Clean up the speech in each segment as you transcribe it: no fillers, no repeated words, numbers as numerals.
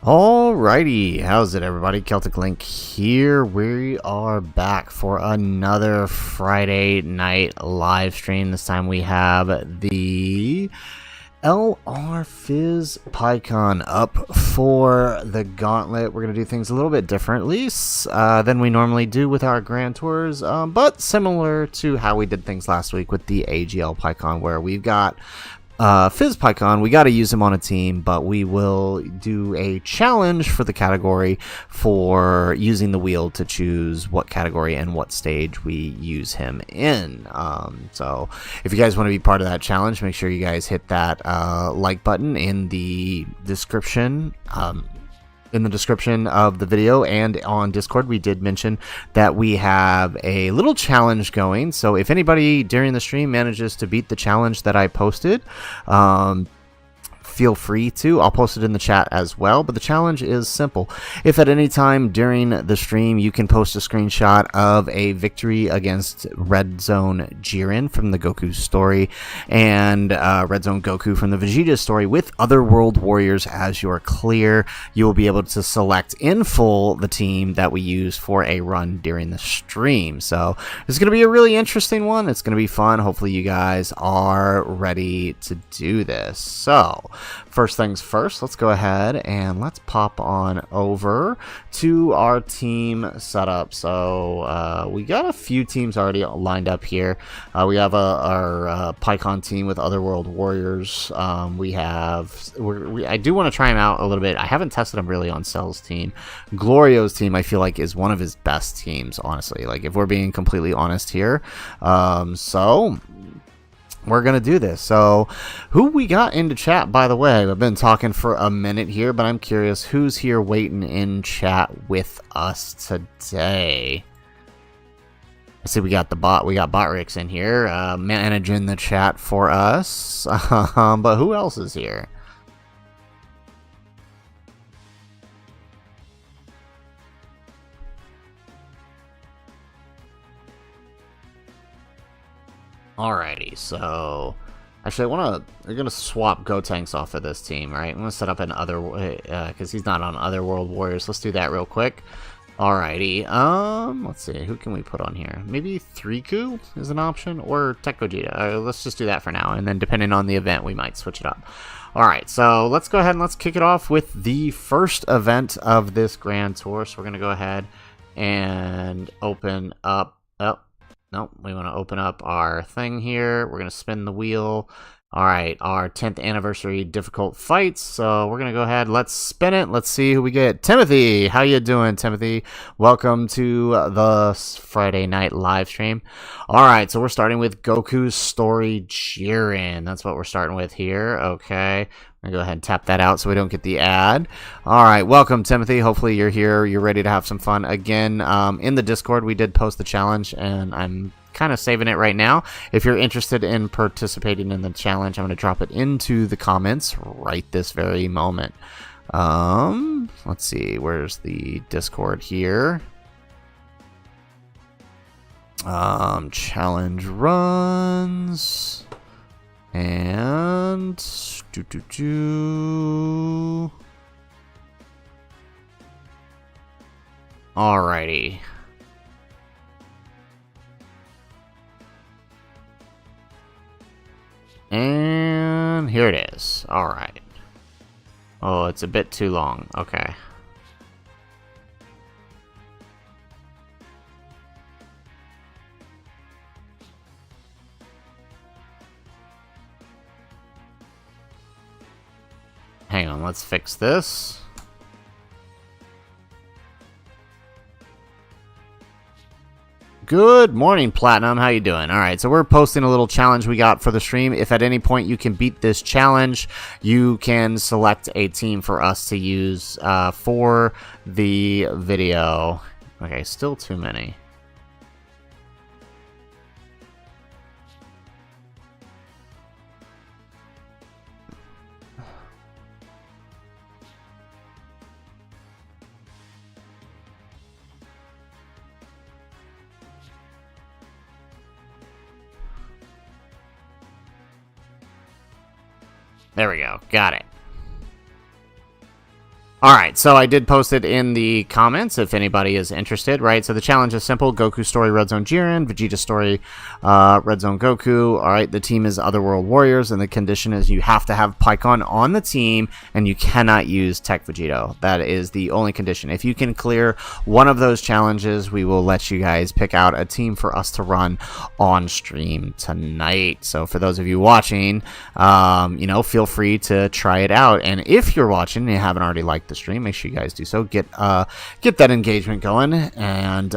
Alrighty, how's it everybody? Celtic Link here. We are back for another Friday night live stream. This time we have the LR Pikkon up for the gauntlet. We're going to do things a little bit differently than we normally do with our Grand Tours, but similar to how we did things last week with the AGL Pikkon, where we've got Pikkon. We got to use him on a team, but we will do a challenge for the category for using the wheel to choose what category and what stage we use him in. So if you guys want to be part of that challenge, make sure you guys hit that like button in the description. In the description of the video and on Discord, we did mention that we have a little challenge going. So if anybody during the stream manages to beat the challenge that I posted, feel free to. I'll post it in the chat as well, but the challenge is simple. If at any time during the stream you can post a screenshot of a victory against Red Zone Jiren from the Goku story and Red Zone Goku from the Vegeta story with other World Warriors as your clear, you will be able to select in full the team that we use for a run during the stream. So it's going to be a really interesting one. It's going to be fun. Hopefully you guys are ready to do this. So first things first, let's go ahead and let's pop on over to our team setup. So we got a few teams already lined up here. We have our Pikkon team with other World Warriors. I do want to try him out a little bit. I haven't tested him really on Cell's team. Glorio's team, I feel like, is one of his best teams, honestly. Like, if we're being completely honest here. So we're going to do this. So who we got into chat, by the way? I've been talking for a minute here, but I'm curious who's here waiting in chat with us today. I see we got Botrix in here, managing the chat for us. But who else is here? Alrighty, so actually we're gonna swap Gotenks off of this team, right? I'm gonna set up another because he's not on other World Warriors. Let's do that real quick. Alrighty, let's see, who can we put on here? Maybe 3Ku is an option, or Tech Gogeta. Let's just do that for now, and then depending on the event, we might switch it up. Alright, so let's go ahead and let's kick it off with the first event of this Grand Tour. So we're gonna go ahead and open up. Nope, we want to open up our thing here. We're going to spin the wheel. All right, our 10th anniversary difficult fights. So we're going to go ahead. Let's spin it. Let's see who we get. Timothy, how you doing, Timothy? Welcome to the Friday night live stream. All right, so we're starting with Goku's story Jiren. That's what we're starting with here. Okay. I'm going to go ahead and tap that out so we don't get the ad. All right, welcome, Timothy. Hopefully you're here. You're ready to have some fun. Again, in the Discord, we did post the challenge, and I'm kind of saving it right now. If you're interested in participating in the challenge, I'm going to drop it into the comments right this very moment. Let's see. Where's the Discord here? Challenge runs. And alrighty. And here it is. Alright. Oh, it's a bit too long. Okay. Hang on, let's fix this. Good morning, Platinum. How you doing? All right, so we're posting a little challenge we got for the stream. If at any point you can beat this challenge, you can select a team for us to use for the video. Okay, still too many. There we go. Got it. Alright, so I did post it in the comments if anybody is interested, right? So the challenge is simple. Goku story, Red Zone Jiren. Vegeta story, Red Zone Goku. Alright, the team is Otherworld Warriors, and the condition is you have to have Pikkon on the team, and you cannot use Tech Vegito. That is the only condition. If you can clear one of those challenges, we will let you guys pick out a team for us to run on stream tonight. So for those of you watching, you know, feel free to try it out. And if you're watching and you haven't already liked the stream, make sure you guys do so. Get that engagement going, and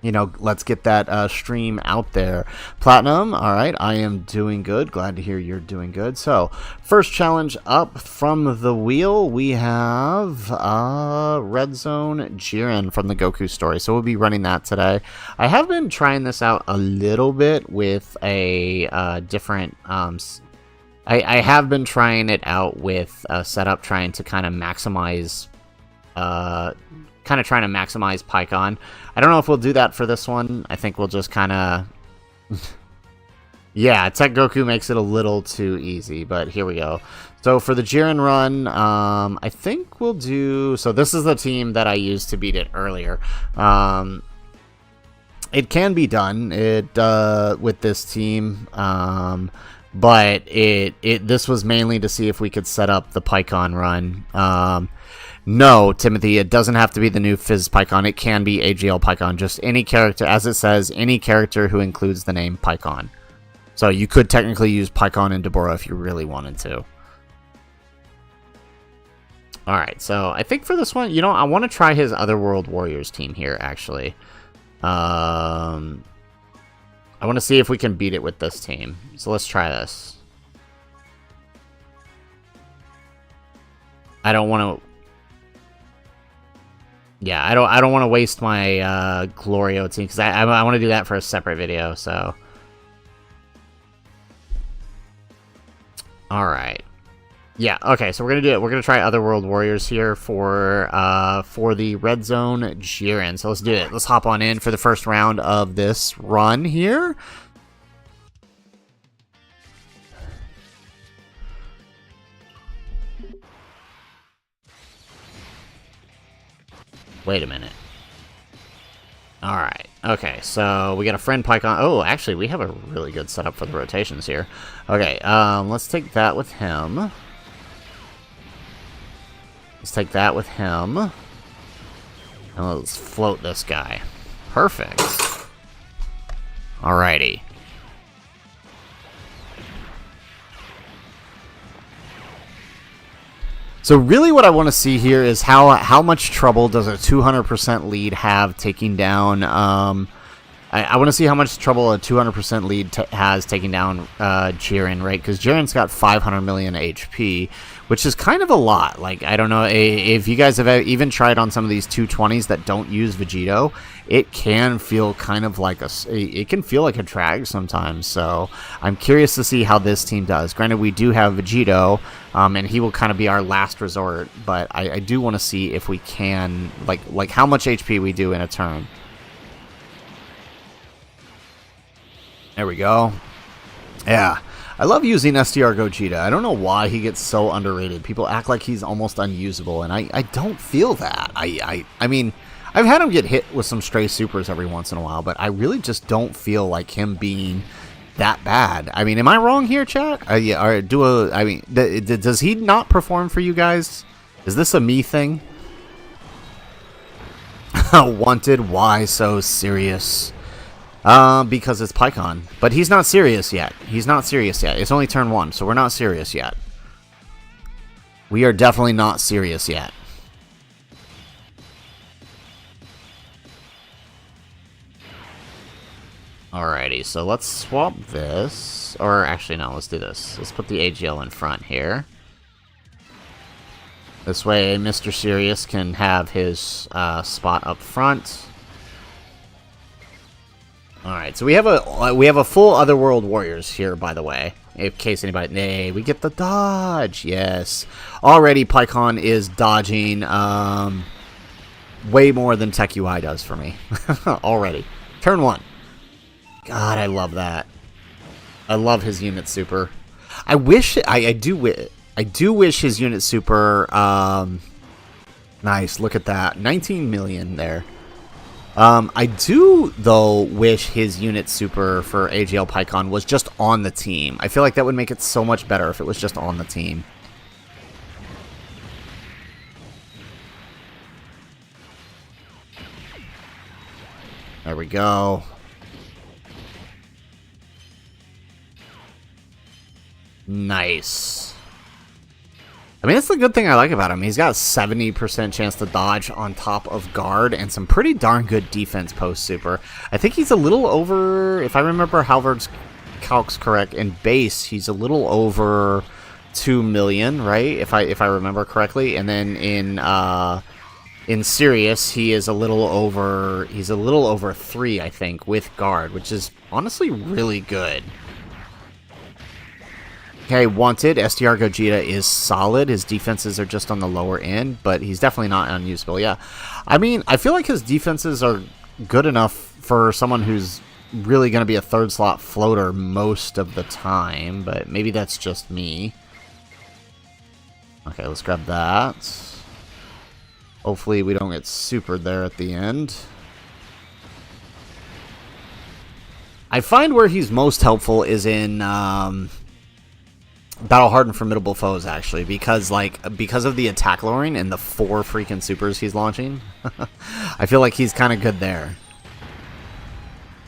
you know, let's get that stream out there. Platinum, all right, I am doing good. Glad to hear you're doing good. So first challenge up from the wheel, we have Red Zone Jiren from the Goku story. So we'll be running that today. I have been trying this out a little bit with a different I have been trying it out with a setup trying to kind of maximize Pikkon. I don't know if we'll do that for this one. I think we'll just kind of yeah, Tech Goku makes it a little too easy, but here we go. So for the Jiren run, I think we'll do, so this is the team that I used to beat it earlier. It can be done with this team, but this was mainly to see if we could set up the Pikkon run. No, Timothy, it doesn't have to be the new Fizz Pikkon. It can be AGL Pikkon. Just any character, as it says, any character who includes the name Pikkon. So you could technically use Pikkon and Deborah if you really wanted to. Alright, so I think for this one, you know, I want to try his Otherworld Warriors team here, actually. I want to see if we can beat it with this team. So let's try this. I don't want to... Yeah, I don't want to waste my Glorio team, because I want to do that for a separate video, so... Alright. Yeah, okay, so we're going to do it. We're going to try Otherworld Warriors here for the Red Zone Jiren. So let's do it. Let's hop on in for the first round of this run here. Wait a minute. Alright, okay, so we got a friend Pikkon. Oh, actually, we have a really good setup for the rotations here. Okay, let's take that with him. Let's take that with him. And let's float this guy. Perfect. Alrighty. So really what I want to see here is how much trouble does a 200% lead have taking down... I want to see how much trouble a 200% lead has taking down Jiren, right? Because Jiren's got 500 million HP, which is kind of a lot. Like, I don't know if you guys have even tried on some of these 220s that don't use Vegito. It can feel kind of like it can feel like a drag sometimes. So I'm curious to see how this team does. Granted, we do have Vegito, and he will kind of be our last resort. But I do want to see if we can, like how much HP we do in a turn. There we go. Yeah. I love using SDR Gogeta. I don't know why he gets so underrated. People act like he's almost unusable, and I don't feel that. I mean, I've had him get hit with some stray supers every once in a while, but I really just don't feel like him being that bad. I mean, am I wrong here, chat? Yeah, or does he not perform for you guys? Is this a me thing? Wanted, why so serious? Because it's Pikkon. But he's not serious yet. He's not serious yet. It's only turn 1, so we're not serious yet. We are definitely not serious yet. Alrighty, so let's swap this. Or actually, no, let's do this. Let's put the AGL in front here. This way, Mr. Sirius can have his spot up front. Alright, so we have a full Otherworld Warriors here, by the way. In case anybody... Nay, we get the dodge! Yes. Already, Pikkon is dodging way more than Tech UI does for me. Already. Turn 1. God, I love that. I love his unit super. I wish... I do... I do wish his unit super... nice, look at that. 19 million there. I do, though, wish his unit super for AGL Pikkon was just on the team. I feel like that would make it so much better if it was just on the team. There we go. Nice. I mean, that's the good thing I like about him. He's got a 70% chance to dodge on top of guard and some pretty darn good defense post super. I think he's a little over, if I remember Halvard's calcs correct, in base, he's a little over 2 million, right? If I remember correctly. And then in Sirius, he is a little over, he's a little over 3, I think, with guard, which is honestly really good. Okay, wanted. SDR Gogeta is solid. His defenses are just on the lower end, but he's definitely not unusable. Yeah, I mean, I feel like his defenses are good enough for someone who's really going to be a third slot floater most of the time, but maybe that's just me. Okay, let's grab that. Hopefully we don't get supered there at the end. I find where he's most helpful is in... battle hardened formidable foes, actually, because of the attack lowering and the 4 freaking supers he's launching. I feel like he's kind of good there.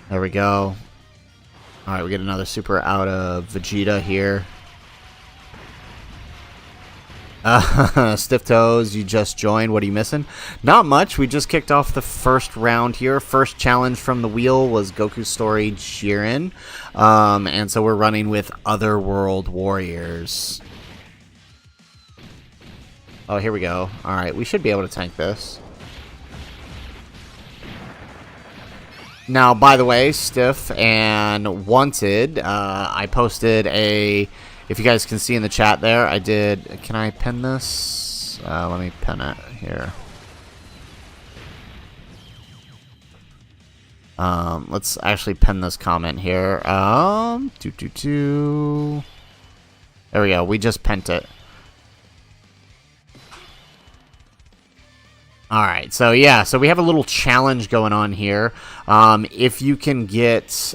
There we go. All right, we get another super out of Vegeta here. Stiff Toes, you just joined. What are you missing? Not much. We just kicked off the first round here. First challenge from the wheel was Goku's Story Jiren. And so we're running with Otherworld Warriors. Oh, here we go. Alright, we should be able to tank this. Now, by the way, Stiff and Wanted, I posted a... If you guys can see in the chat there, I did... Can I pin this? Let me pin it here. Let's actually pin this comment here. There we go. We just pinned it. Alright, so yeah, so we have a little challenge going on here. If you can get...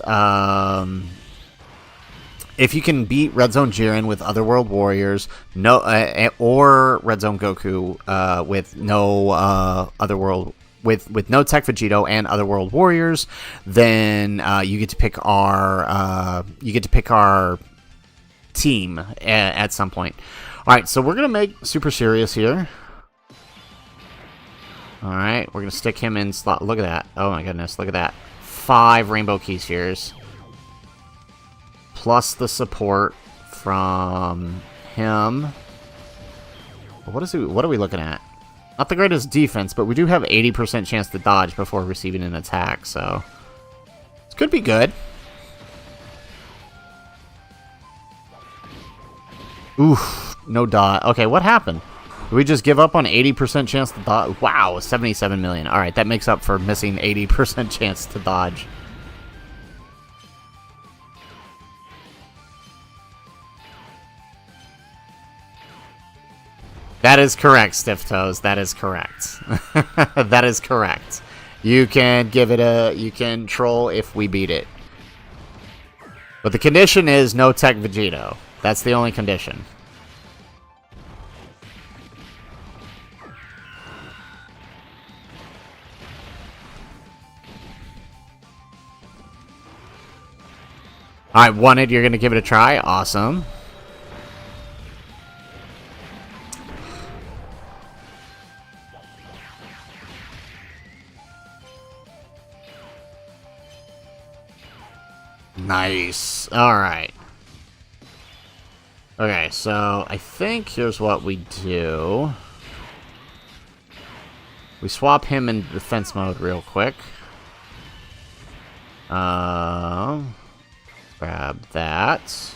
if you can beat Red Zone Jiren with Otherworld Warriors, or Red Zone Goku with no Otherworld with no Tech Vegito and Otherworld Warriors, then you get to pick our team at some point. All right, so we're gonna make super serious here. All right, we're gonna stick him in slot. Look at that! Oh my goodness, look at that! 5 Rainbow Key Spheres. Plus the support from him. What are we looking at? Not the greatest defense, but we do have 80% chance to dodge before receiving an attack, so this could be good. Oof, no dodge. Okay, what happened? Did we just give up on 80% chance to dodge? Wow, 77 million. All right, that makes up for missing 80% chance to dodge. That is correct, Stiff Toes. That is correct. That is correct. You can give it a... You can troll if we beat it. But the condition is no Tech Vegito. That's the only condition. Alright, Wanted, you're going to give it a try. Awesome. Nice. Alright. Okay, so I think here's what we do. We swap him in defense mode real quick. Grab that.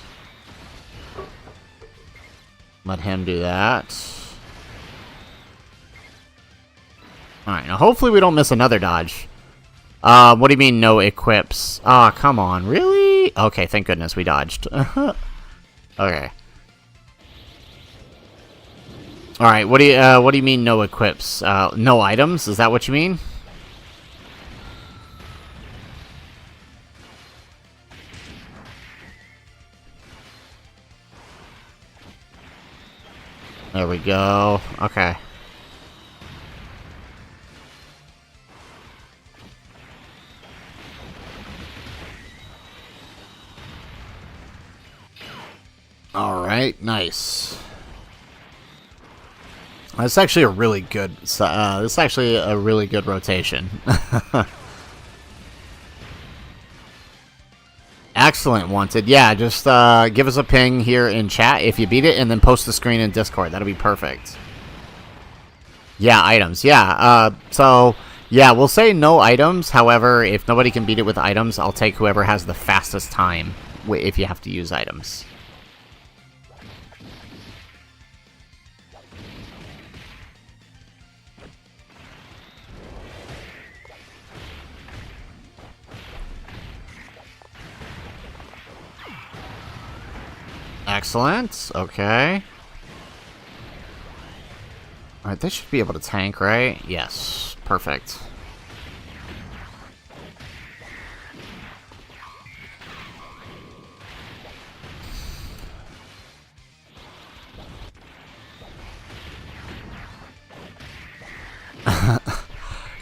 Let him do that. Alright, now hopefully we don't miss another dodge. What do you mean no equips? Ah, come on, really? Okay, thank goodness we dodged. Okay. All right, what do you mean no equips? No items? Is that what you mean? There we go. Okay. All right, nice. That's actually a really good. This is actually a really good rotation. Excellent, Wanted. Yeah, just give us a ping here in chat if you beat it, and then post the screen in Discord. That'll be perfect. Yeah, items. Yeah. So yeah, we'll say no items. However, if nobody can beat it with items, I'll take whoever has the fastest time if you have to use items. Excellent. Okay. Alright, they should be able to tank, right? Yes. Perfect.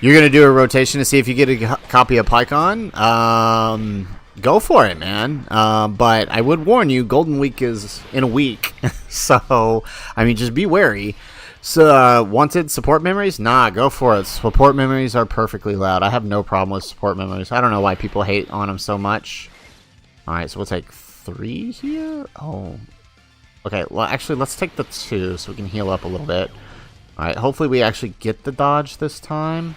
You're gonna do a rotation to see if you get a copy of Pikkon? Go for it, man. But I would warn you, Golden Week is in a week. So, I mean, just be wary. So, wanted support memories? Nah, go for it. Support memories are perfectly loud. I have no problem with support memories. I don't know why people hate on them so much. Alright, so we'll take 3 here? Oh. Okay, well, actually, let's take the 2 so we can heal up a little bit. Alright, hopefully we actually get the dodge this time.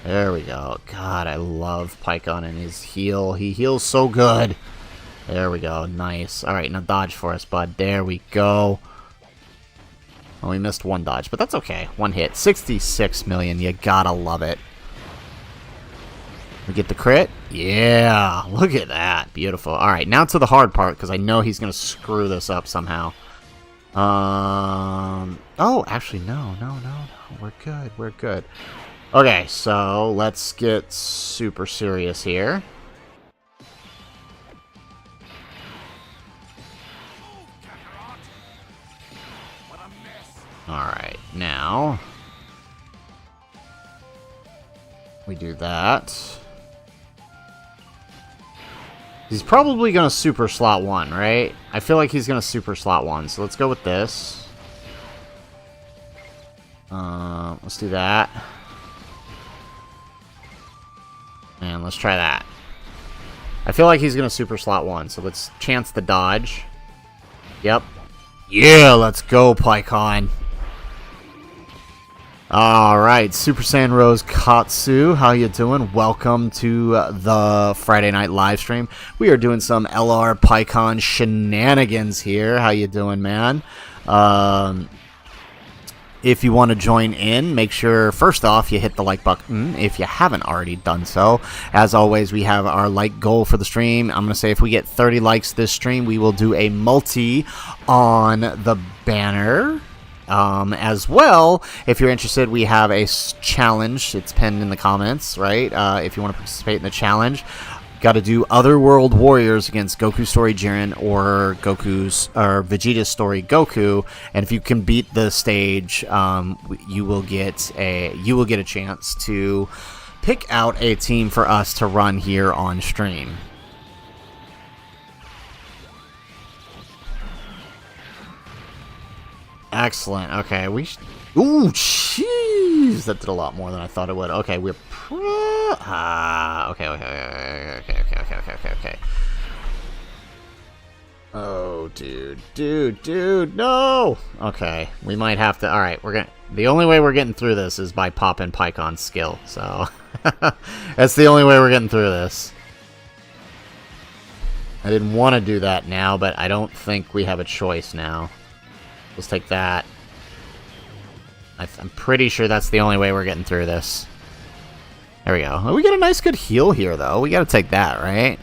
There we go. God, I love Pikkon and his heal. He heals so good. There we go. Nice. Alright, now dodge for us, bud. There we go. Oh, we missed one dodge, but that's okay. One hit. 66 million. You gotta love it. We get the crit? Yeah. Look at that. Beautiful. Alright, now to the hard part, because I know he's going to screw this up somehow. Oh, actually, no. We're good. We're good. Okay, so let's get super serious here. Alright, now we do that. He's probably going to super slot 1, right? I feel like he's going to super slot 1, so let's go with this. Let's do that. And let's try that. I feel like he's going to super slot 1, so let's chance the dodge. Yep. Yeah, let's go, Pikkon. Alright, Super Saiyan Rose Katsu, how you doing? Welcome to the Friday night live stream. We are doing some LR Pikkon shenanigans here. How you doing, man? If you want to join in, make sure, first off, you hit the like button if you haven't already done so. As always, we have our like goal for the stream. I'm going to say if we get 30 likes this stream, we will do a multi on the banner. As well, if you're interested, we have a challenge. It's pinned in the comments, right? If you want to participate in the challenge, got to do Otherworld Warriors against Goku Story Jiren or Vegeta's Story Goku, and if you can beat the stage, you will get a chance to pick out a team for us to run here on stream. Excellent. Okay, ooh, jeez, that did a lot more than I thought it would. Okay, we're okay. Oh, dude, no. Okay, we might have to. All right, the only way we're getting through this is by popping Pikkon's skill. So that's the only way we're getting through this. I didn't want to do that now, but I don't think we have a choice now. Let's take that. I'm pretty sure that's the only way we're getting through this. There we go. Oh, we get a nice good heal here, though. We gotta take that, right?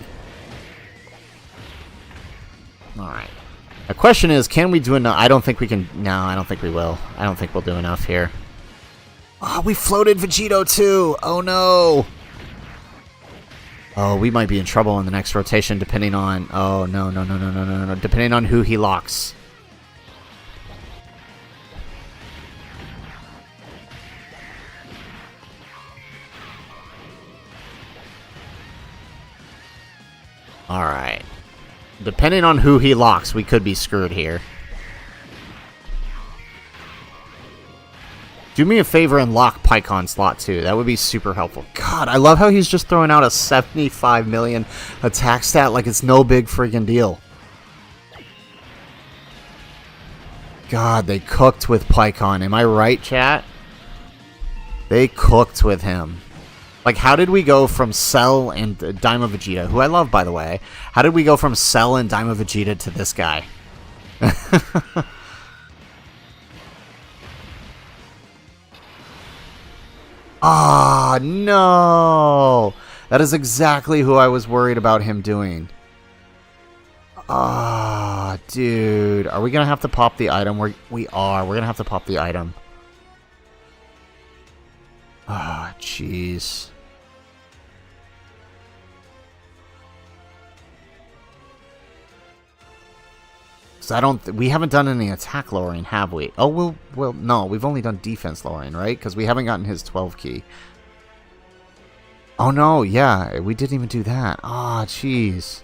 Alright. The question is, can we do enough? I don't think we can. No, I don't think we will. I don't think we'll do enough here. Oh, we floated Vegito too. Oh no. Oh, we might be in trouble in the next rotation depending on... Oh, no. Depending on who he locks. Alright. Depending on who he locks, we could be screwed here. Do me a favor and lock Pikkon slot 2. That would be super helpful. God, I love how he's just throwing out a 75 million attack stat like it's no big freaking deal. God, they cooked with Pikkon. Am I right, chat? They cooked with him. Like, how did we go from Cell and Daima Vegeta, who I love, by the way, how did we go from Cell and Daima Vegeta to this guy? Ah, no! That is exactly who I was worried about him doing. Ah, dude. Are we going to have to pop the item? We are. We're going to have to pop the item. Ah, jeez. So we haven't done any attack lowering, have we? Oh, well, no, we've only done defense lowering, right? Because we haven't gotten his 12 key. Oh, no, yeah, we didn't even do that. Ah, jeez.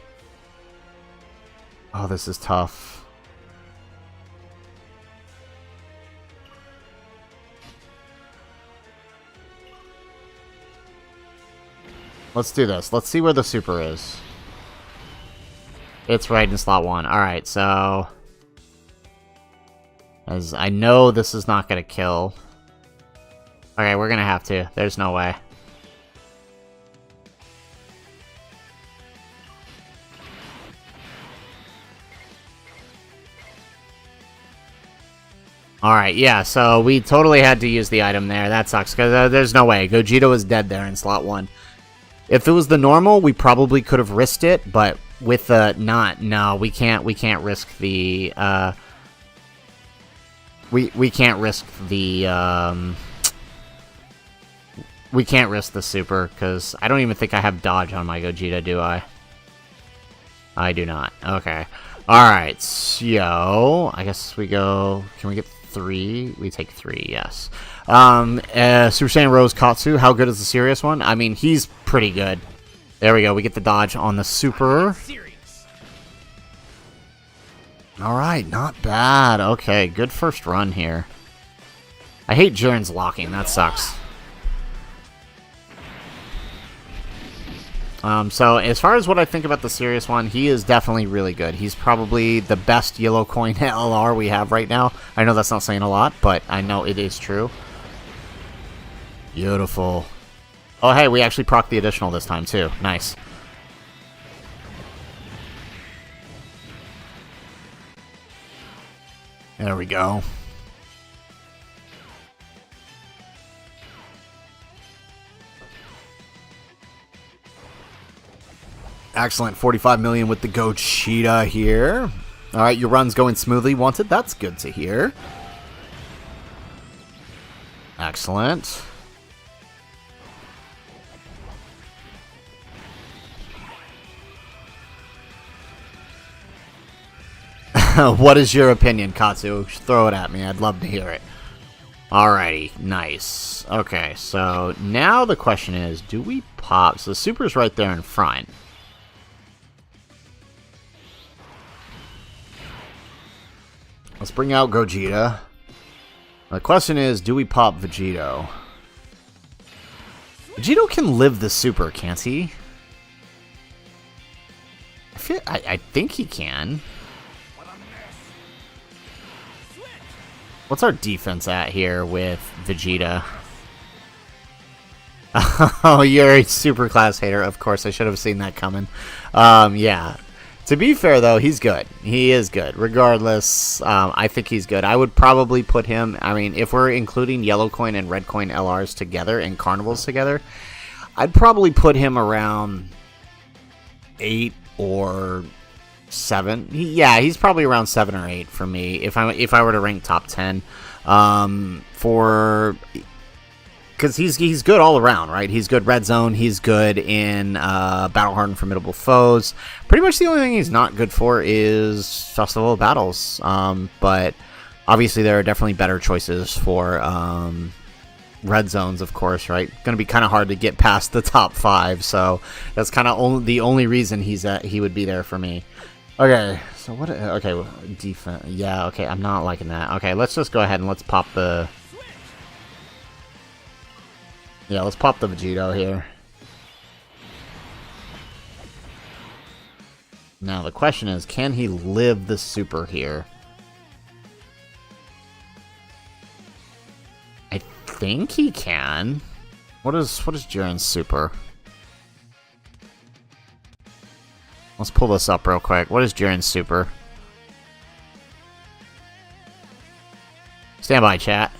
Oh, this is tough. Let's do this. Let's see where the super is. It's right in slot 1. Alright, so... As I know this is not going to kill. Okay, we're going to have to. There's no way. Alright, yeah, so we totally had to use the item there. That sucks, because there's no way. Gogeta is dead there in slot 1. If it was the normal, we probably could have risked it, but with the no, we can't risk the, we can't risk the, we can't risk the super, because I don't even think I have dodge on my Gogeta, do I? I do not. Okay. Alright, so, I guess we go, can we get 3? We take 3, yes. Super Saiyan Rose Katsu, how good is the serious one? I mean, he's pretty good. There we go, we get the dodge on the super. Alright, not bad. Okay, good first run here. I hate Jiren's locking, that sucks. So, as far as what I think about the serious one, he is definitely really good. He's probably the best yellow coin LR we have right now. I know that's not saying a lot, but I know it is true. Beautiful. Oh, hey, we actually procced the additional this time, too. Nice. There we go. Excellent, 45 million with the Gogeta here. Alright, your run's going smoothly, Wanted. That's good to hear. Excellent. What is your opinion, Katsu? Throw it at me. I'd love to hear it. Alrighty, nice. Okay, so now the question is, do we pop? So the super's right there in front. Let's bring out Gogeta. The question is, do we pop Vegito? Vegito can live the super, can't he? I think he can. What's our defense at here with Vegeta? Oh, you're a super class hater. Of course, I should have seen that coming. Yeah. To be fair, though, he's good. He is good. Regardless, I think he's good. I would probably put him... I mean, if we're including yellow coin and red coin LRs together and carnivals together, I'd probably put him around 8 or 7. Yeah, he's probably around 7 or 8 for me if I were to rank top 10. Because he's good all around, right? He's good red zone. He's good in battle hard and formidable foes. Pretty much the only thing he's not good for is Festival of Battles. But obviously there are definitely better choices for red zones, of course, right? Going to be kind of hard to get past the top 5, so that's kind of the only reason he would be there for me. Okay, so what? Okay, defense. Yeah, okay, I'm not liking that. Okay, let's just go ahead and let's pop the. Yeah, let's pop the Vegito here. Now the question is, can he live the super here? I think he can. What is Jiren's super? Let's pull this up real quick. What is Jiren's super? Stand by, chat.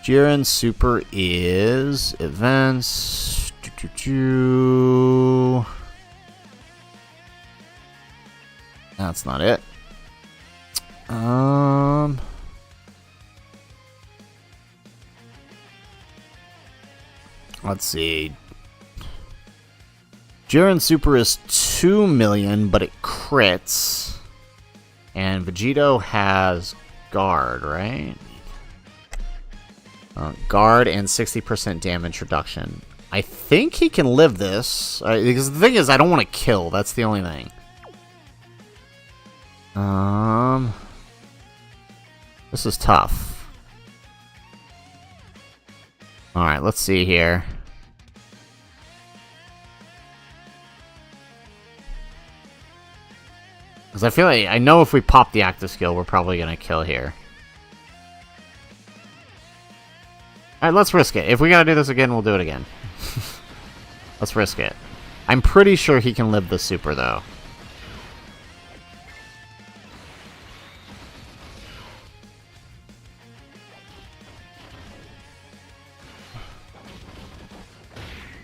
Jiren's super is events. That's not it. Let's see. Jiren's super is 2 million, but it crits. And Vegito has guard, right? Guard and 60% damage reduction. I think he can live this. Because the thing is, I don't want to kill. That's the only thing. This is tough. Alright, let's see here. Because I feel like, I know if we pop the active skill, we're probably going to kill here. Alright, let's risk it. If we gotta do this again, we'll do it again. Let's risk it. I'm pretty sure he can live the super, though.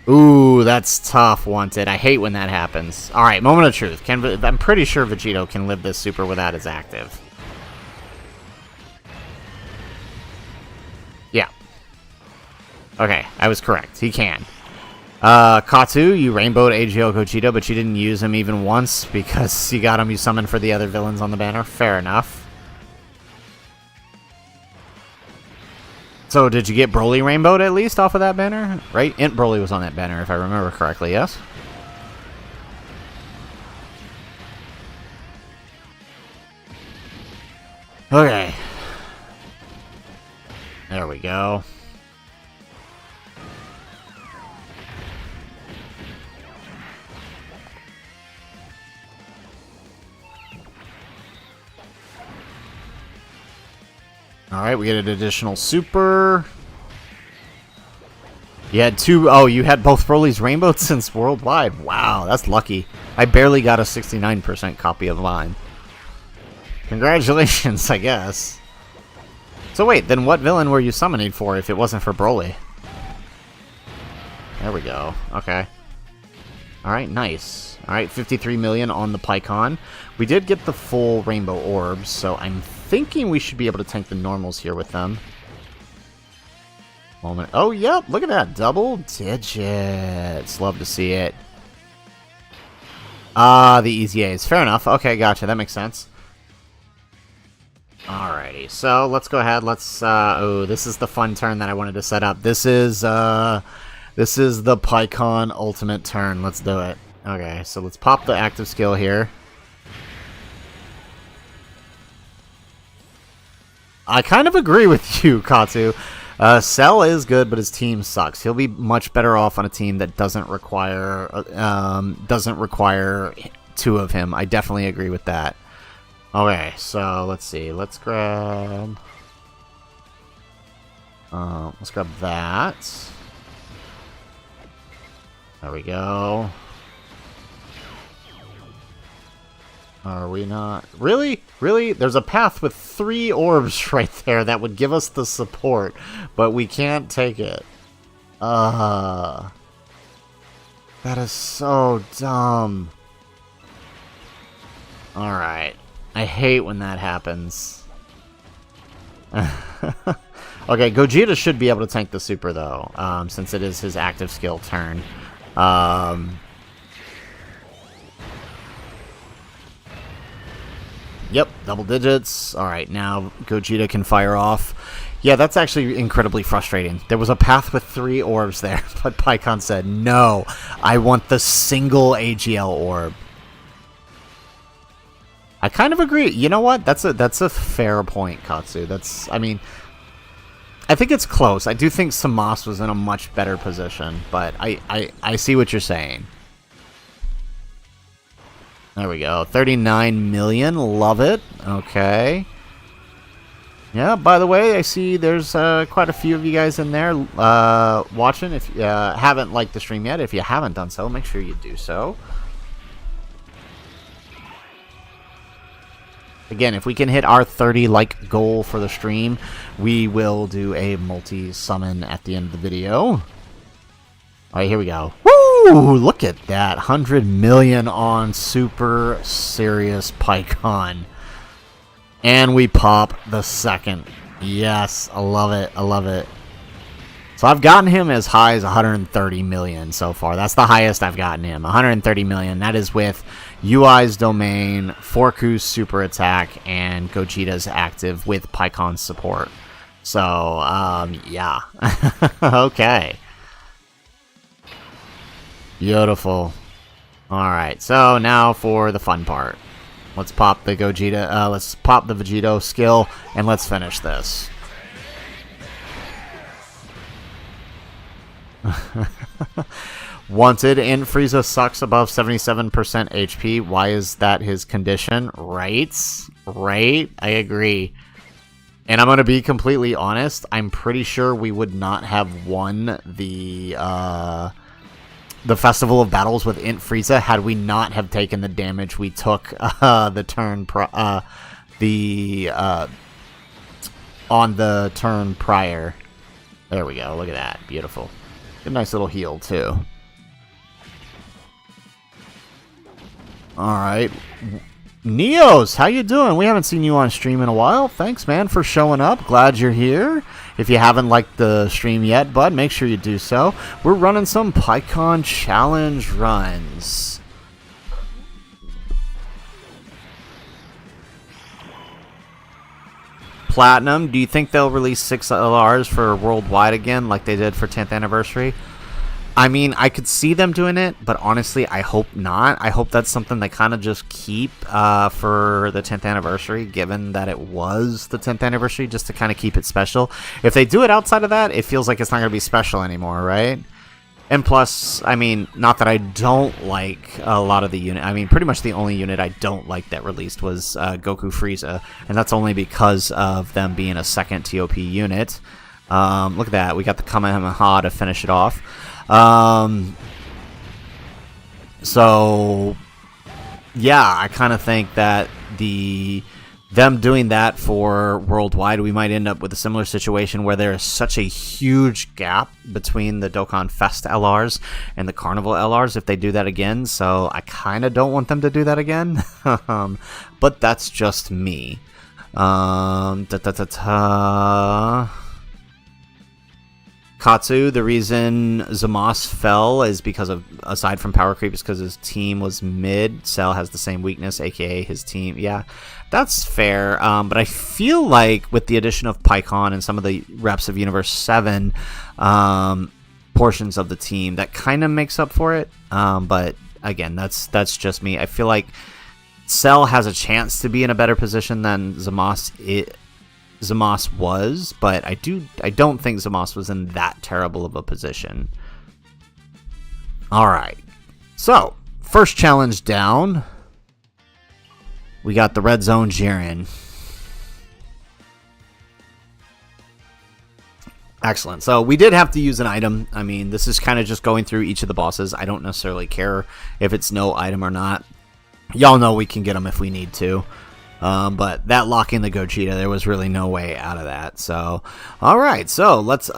Ooh, that's tough, Wanted. I hate when that happens. Alright, moment of truth. I'm pretty sure Vegito can live this super without his active. Yeah. Okay, I was correct. He can. Katsu, you rainbowed AGL Gogeta, but you didn't use him even once because you got him you summoned for the other villains on the banner. Fair enough. So, did you get Broly rainbowed at least off of that banner? Right? Int Broly was on that banner, if I remember correctly, yes? Okay. There we go. Alright, we get an additional super. You had two. Oh, you had both Broly's rainbowed since worldwide. Wow, that's lucky. I barely got a 69% copy of mine. Congratulations, I guess. So wait, then what villain were you summoning for if it wasn't for Broly? There we go. Okay. Alright, nice. Alright, 53 million on the Pikkon. We did get the full rainbow orbs, so I'm thinking we should be able to tank the normals here with them. Moment. Oh, yep, look at that. Double digits. Love to see it. Ah, the easy A's. Fair enough. Okay, gotcha. That makes sense. Alrighty, so let's go ahead. Let's, oh, this is the fun turn that I wanted to set up. This is the Pikkon ultimate turn. Let's do it. Okay, so let's pop the active skill here. I kind of agree with you, Katsu. Cell is good, but his team sucks. He'll be much better off on a team that doesn't require two of him. I definitely agree with that. Okay, so let's see. Let's grab that. There we go. Are we not? Really? Really? There's a path with 3 orbs right there that would give us the support, but we can't take it. That is so dumb. Alright. I hate when that happens. Okay, Gogeta should be able to tank the super, though, since it is his active skill turn. Yep, double digits. Alright, now Gogeta can fire off. Yeah, that's actually incredibly frustrating. There was a path with 3 orbs there, but Pikkon said, no, I want the single AGL orb. I kind of agree. You know what? That's a fair point, Katsu. I mean, I think it's close. I do think Zamasu was in a much better position, but I see what you're saying. There we go. 39 million. Love it. Okay. Yeah, by the way, I see there's quite a few of you guys in there watching. If you haven't liked the stream yet, if you haven't done so, make sure you do so. Again, if we can hit our 30 like goal for the stream, we will do a multi-summon at the end of the video. All right, here we go. Woo! Look at that. 100 million on Super Serious Pikkon. And we pop the second. Yes, I love it. I love it. So I've gotten him as high as 130 million so far. That's the highest I've gotten him. 130 million. That is with UI's domain, Forku's super attack, and Gogeta's active with Pikkon's support. So, yeah. Okay. Beautiful. Alright, so now for the fun part. Let's pop the Gogeta, let's pop the Vegito skill, and let's finish this. Wanted, and Frieza sucks above 77% HP. Why is that his condition? Right? Right? I agree. And I'm going to be completely honest. I'm pretty sure we would not have won the Festival of Battles with Int Frieza had we not have taken the damage we took the turn on the turn prior. There we go. Look at that. Beautiful. Good, nice little heal too. All right, Neos, how you doing? We haven't seen you on stream in a while. Thanks, man, for showing up. Glad you're here. If you haven't liked the stream yet, bud, make sure you do so. We're running some Pikkon challenge runs. Platinum, do you think they'll release 6 LRs for Worldwide again like they did for 10th anniversary? I mean, I could see them doing it, but honestly, I hope not. I hope that's something they kind of just keep for the 10th anniversary, given that it was the 10th anniversary, just to kind of keep it special. If they do it outside of that, it feels like it's not going to be special anymore, right? And plus, I mean, not that I don't like a lot of the unit. I mean, pretty much the only unit I don't like that released was Goku Frieza, and that's only because of them being a second TOP unit. Look at that. We got the Kamehameha to finish it off. So yeah, I kind of think that them doing that for Worldwide, we might end up with a similar situation where there is such a huge gap between the Dokkan Fest LRs and the Carnival LRs if they do that again. So I kind of don't want them to do that again. But that's just me. Katsu, the reason Zamasu fell is because of, aside from power creep, is because his team was mid. Cell has the same weakness, aka his team. Yeah, that's fair. But I feel like with the addition of Pikkon and some of the reps of Universe 7 portions of the team, that kind of makes up for it. But again, that's just me. I feel like Cell has a chance to be in a better position than Zamasu was, but I don't think Zamasu was in that terrible of a position. Alright, so first challenge down, we got the Red Zone Jiren. Excellent. So we did have to use an item. I mean, this is kind of just going through each of the bosses. I don't necessarily care if it's no item or not. Y'all know we can get them if we need to. But that locking the Gogeta, there was really no way out of that. So, all right. So let's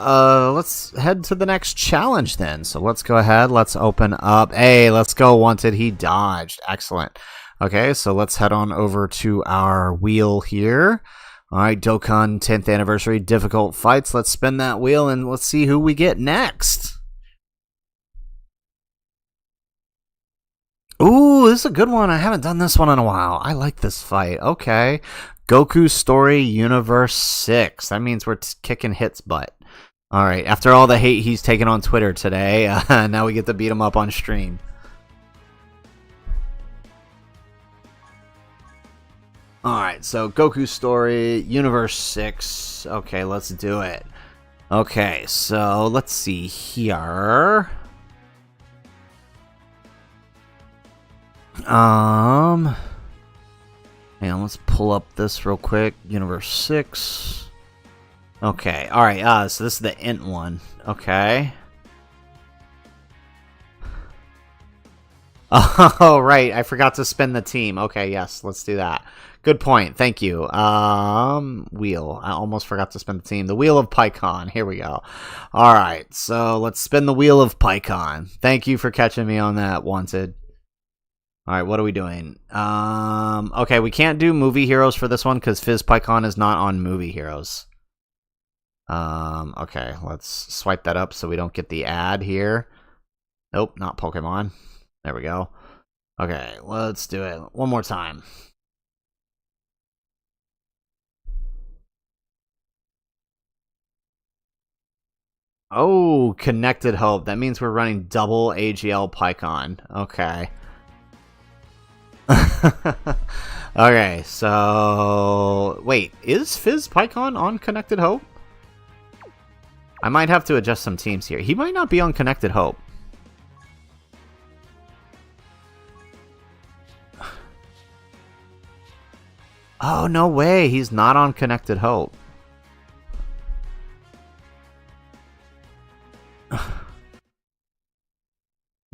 head to the next challenge then. So let's go ahead. Let's open up. Hey, let's go. Wanted. He dodged. Excellent. Okay, so let's head on over to our wheel here. All right, Dokkan 10th anniversary difficult fights. Let's spin that wheel and let's see who we get next. Ooh, this is a good one. I haven't done this one in a while. I like this fight. Okay. Goku Story Universe 6. That means we're kicking Hit's butt. All right, after all the hate he's taken on Twitter today, now we get to beat him up on stream. Alright, so Goku Story, Universe 6. Okay, let's do it. Okay, so let's see here. Hang on, let's pull up this real quick. Universe 6. Okay, alright, so this is the int one. Okay. Oh, right, I forgot to spin the team. Okay, yes, let's do that. Good point. Thank you. Wheel. I almost forgot to spin the team. The Wheel of Pikkon. Here we go. All right. So let's spin the Wheel of Pikkon. Thank you for catching me on that, Wanted. All right. What are we doing? Okay. We can't do Movie Heroes for this one because Fizz Pikkon is not on Movie Heroes. Okay. Let's swipe that up so we don't get the ad here. Nope. Not Pokemon. There we go. Okay. Let's do it one more time. Oh, Connected Hope. That means we're running double AGL Pikkon. Okay. Okay, so... Wait, is Fizz Pikkon on Connected Hope? I might have to adjust some teams here. He might not be on Connected Hope. Oh, no way. He's not on Connected Hope.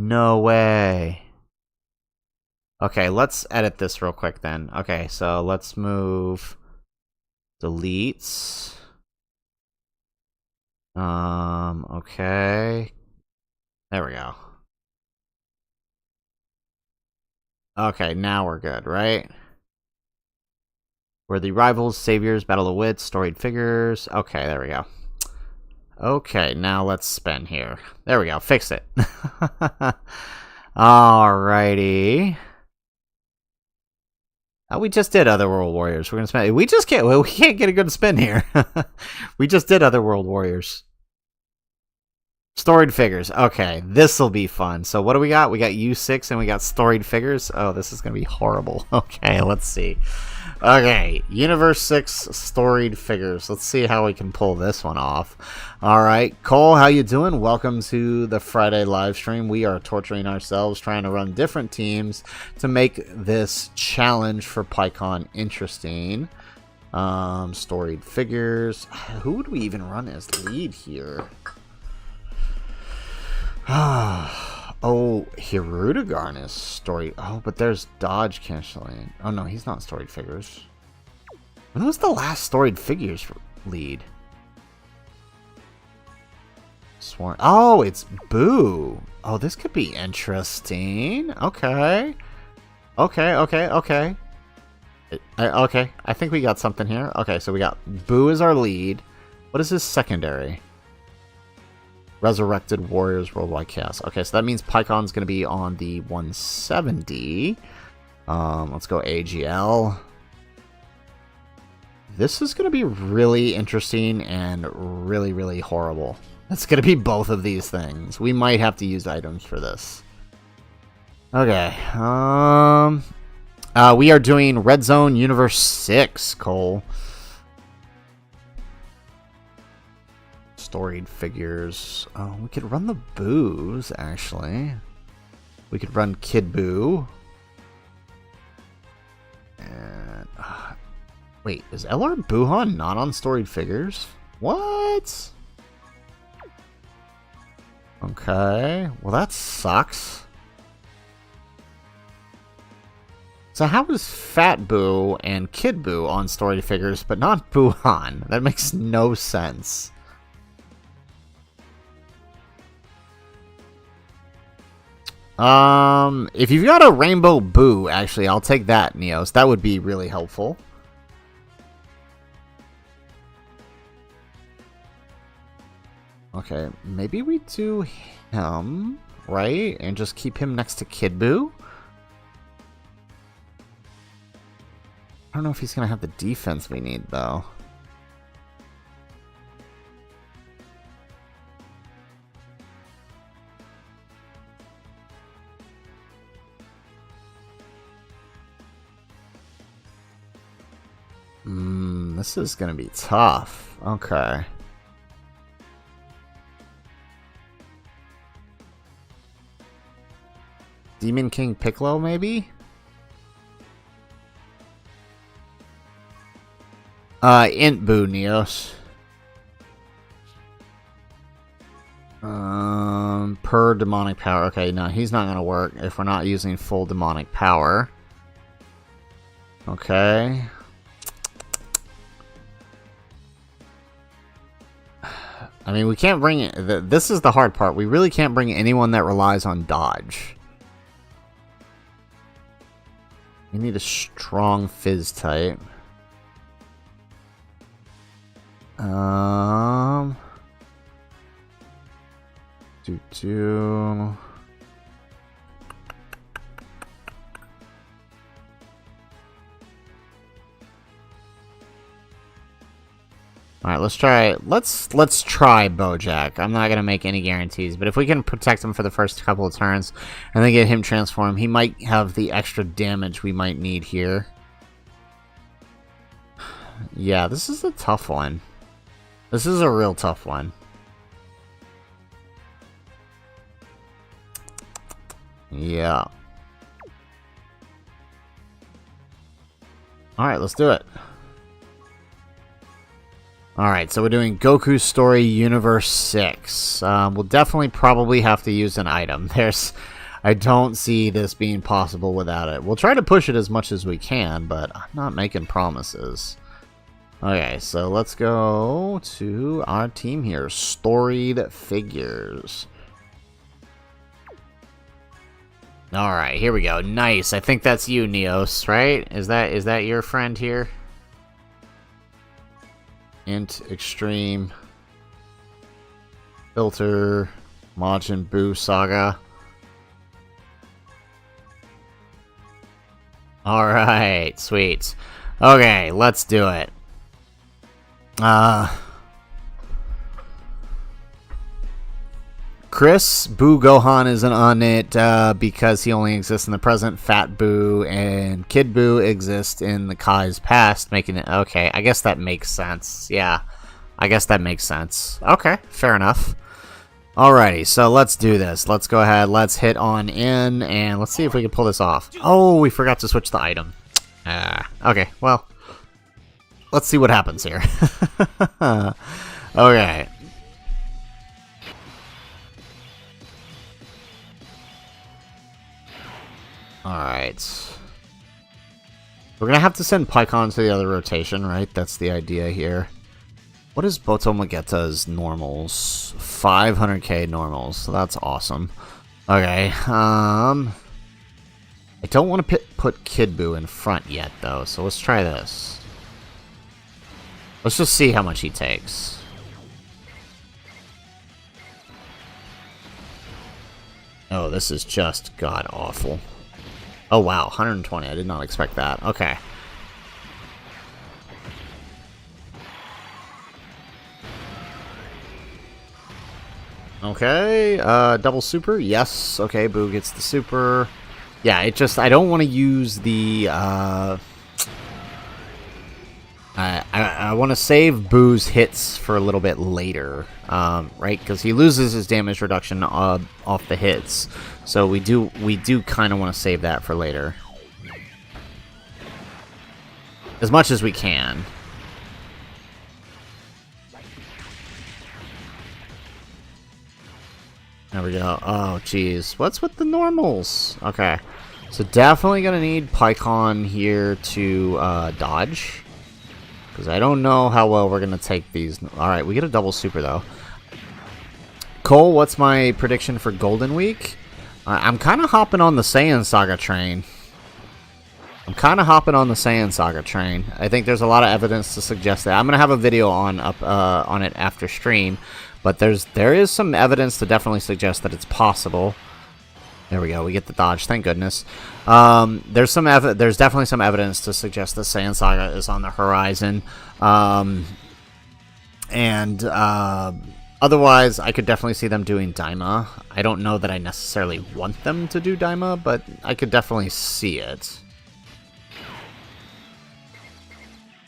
No way. Okay, let's edit this real quick then. Okay, so let's move deletes. Okay. There we go. Okay, now we're good, right? We're the rivals, saviors, battle of wits, storied figures. Okay, there we go. Okay, now let's spin here. There we go. Fix it. Alrighty. We just did Otherworld Warriors. We're gonna spin. We can't get a good spin here. We just did Otherworld Warriors. Storied figures. Okay, this will be fun. So what do we got? We got U6 and we got storied figures. Oh, this is gonna be horrible. Okay, let's see. Okay, Universe 6 storied figures. Let's see how we can pull this one off. All right, Cole, how you doing? Welcome to the Friday live stream. We are torturing ourselves trying to run different teams to make this challenge for Pikkon interesting. Storied figures. Who would we even run as lead here? Oh, Hirudegarn is story. Oh, but there's dodge canceling. Oh no, he's not storied figures. When was the last storied figures lead? Sworn. Oh, it's Boo. Oh, this could be interesting. Okay. Okay. Okay, I think we got something here. Okay, so we got Boo as our lead. What is his secondary? Resurrected Warriors Worldwide Chaos. Okay, so that means Pikkon's going to be on the 170. Let's go AGL. This is going to be really interesting and really, really horrible. It's going to be both of these things. We might have to use items for this. Okay. We are doing Red Zone Universe 6, Cole. Storied figures. Oh, we could run the Boos, actually. We could run Kid Boo. And wait, is LR Buhan not on storied figures? What? Okay, well that sucks. So how is Fat Boo and Kid Boo on storied figures, but not Buhan? That makes no sense. If you've got a Rainbow Boo, actually, I'll take that, Neos. That would be really helpful. Okay, maybe we do him, right? And just keep him next to Kid Boo? I don't know if he's gonna have the defense we need, though. This is gonna be tough. Okay. Demon King Piccolo, maybe? Int Boo, Neos. Per demonic power. Okay, no, he's not gonna work if we're not using full demonic power. Okay. I mean, we can't bring it. This is the hard part. We really can't bring anyone that relies on dodge. We need a strong fizz type. Alright, let's try Bojack. I'm not gonna make any guarantees, but if we can protect him for the first couple of turns and then get him transformed, he might have the extra damage we might need here. Yeah, this is a tough one. This is a real tough one. Yeah. Alright, let's do it. Alright, so we're doing Goku Story Universe 6. We'll definitely probably have to use an item. I don't see this being possible without it. We'll try to push it as much as we can, but I'm not making promises. Okay, so let's go to our team here. Storied Figures. Alright, here we go. Nice. I think that's you, Neos, right? Is that your friend here? Int, Extreme, Filter, Majin Buu Saga. Alright, sweet. Okay, let's do it. Chris, Boo Gohan isn't on it because he only exists in the present. Fat Boo and Kid Boo exist in the Kai's past, making it... Okay, I guess that makes sense. Yeah, I guess that makes sense. Okay, fair enough. Alrighty, so let's do this. Let's go ahead, let's hit on in, and let's see if we can pull this off. Oh, we forgot to switch the item. Okay, well, let's see what happens here. Okay. Alright. We're gonna have to send Pikkon to the other rotation, right? That's the idea here. What is Boto Mageta's normals? 500k normals, so that's awesome. Okay, I don't want to put Kid Buu in front yet, though, so let's try this. Let's just see how much he takes. Oh, this is just god-awful. Oh wow, 120. I did not expect that. Okay. Okay, double super. Yes. Okay, Boo gets the super. Yeah, I don't want to use the I want to save Boo's hits for a little bit later, right? Because he loses his damage reduction off the hits, so we do kind of want to save that for later, as much as we can. There we go. Oh, jeez. What's with the normals? Okay, so definitely gonna need Pikkon here to dodge. Because I don't know how well we're going to take these. Alright, we get a double super, though. Cole, what's my prediction for Golden Week? I'm kind of hopping on the Saiyan Saga train. I think there's a lot of evidence to suggest that. I'm gonna have a video on it after stream, but there is some evidence to definitely suggest that it's possible. There we go. We get the dodge. Thank goodness. There's definitely some evidence to suggest that Saiyan Saga is on the horizon. Otherwise, I could definitely see them doing Daima. I don't know that I necessarily want them to do Daima, but I could definitely see it.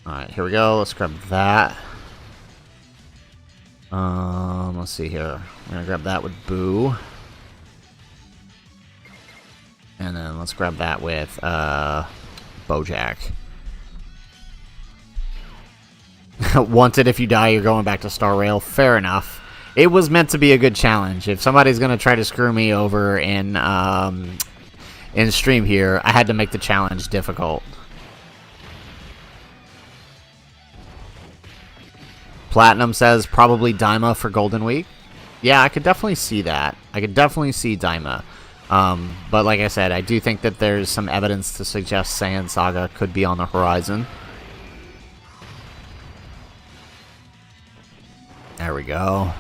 Alright, here we go. Let's grab that. Let's see here. We're gonna grab that with Boo. And then let's grab that with Bojack. Wanted, if you die, you're going back to Star Rail. Fair enough. It was meant to be a good challenge. If somebody's gonna try to screw me over in stream here, I had to make the challenge difficult. Platinum says probably Daima for Golden Week. Yeah, I could definitely see that. I could definitely see Daima. But like I said, I do think that there's some evidence to suggest Saiyan Saga could be on the horizon. There we go.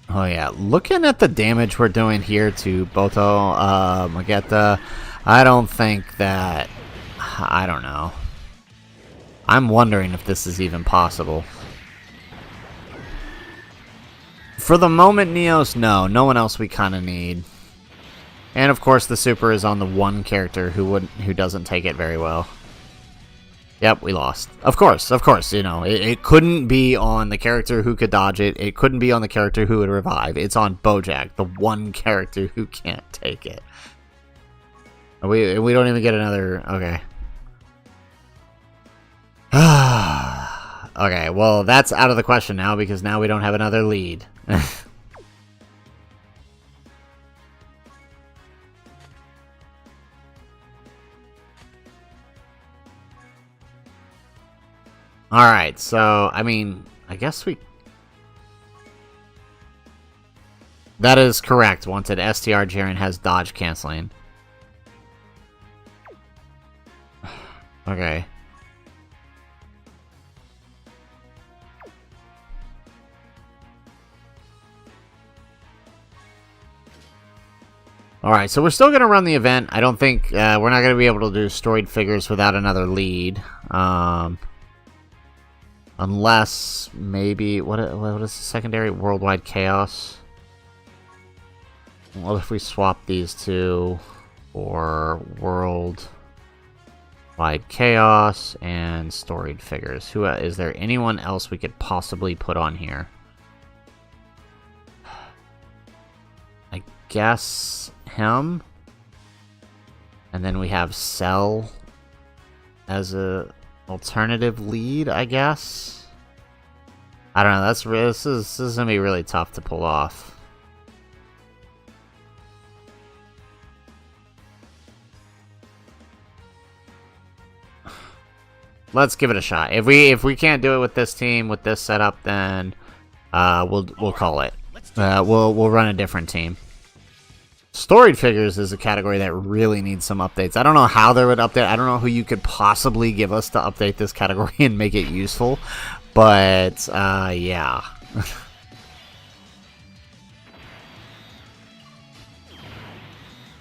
Oh yeah, looking at the damage we're doing here to Boto, Magetta, I don't think that... I don't know. I'm wondering if this is even possible. For the moment, Neos, no. No one else we kind of need. And of course, the super is on the one character who doesn't take it very well. Yep, we lost. Of course, you know, it couldn't be on the character who could dodge it. It couldn't be on the character who would revive. It's on Bojack, the one character who can't take it. We don't even get another... Okay. Okay, well, that's out of the question now, because now we don't have another lead. Alright, so, I mean, I guess we... That is correct. Wanted STR Jiren has dodge canceling. Okay. Alright, so we're still going to run the event. I don't think... we're not going to be able to do storied figures without another lead. Unless, maybe... What is the secondary? Worldwide Chaos. What if we swap these two for Worldwide Chaos and storied figures? Who is there anyone else we could possibly put on here? I guess him. And then we have Cell as a alternative lead, I guess. I don't know. This is gonna be really tough to pull off. Let's give it a shot. If we can't do it with this team, with this setup, then we'll call it. We'll run a different team. Storied figures is a category that really needs some updates. I don't know how they would update. I don't know who you could possibly give us to update this category and make it useful. But yeah.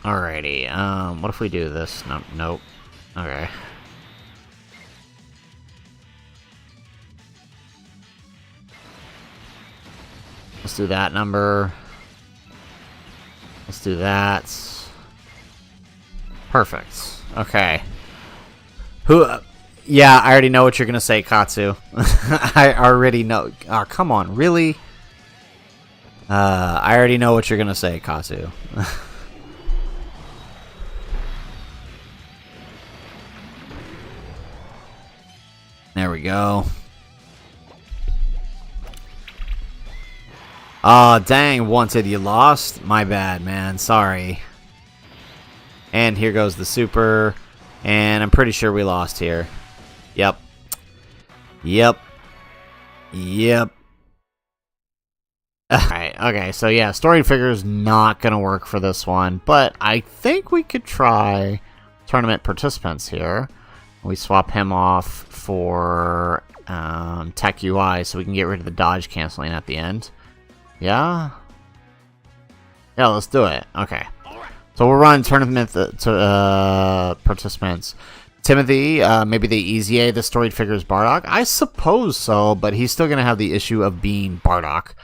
Alrighty. What if we do this? Nope. Okay. Let's do that number. Let's do that. Perfect. Okay. Who... yeah, I already know what you're gonna say, Katsu. I already know. Oh, come on, really? I already know what you're gonna say, Katsu. There we go. Aw, dang, Wanted, you lost? My bad, man. Sorry. And here goes the super. And I'm pretty sure we lost here. Yep. Yep. Yep. Alright, okay, so yeah, story figure is not going to work for this one, but I think we could try tournament participants here. We swap him off for Tech UI so we can get rid of the dodge canceling at the end. Yeah? Yeah, let's do it. Okay. So we'll run tournament participants. Timothy, maybe the easy A, the storied figure is Bardock? I suppose so, but he's still going to have the issue of being Bardock.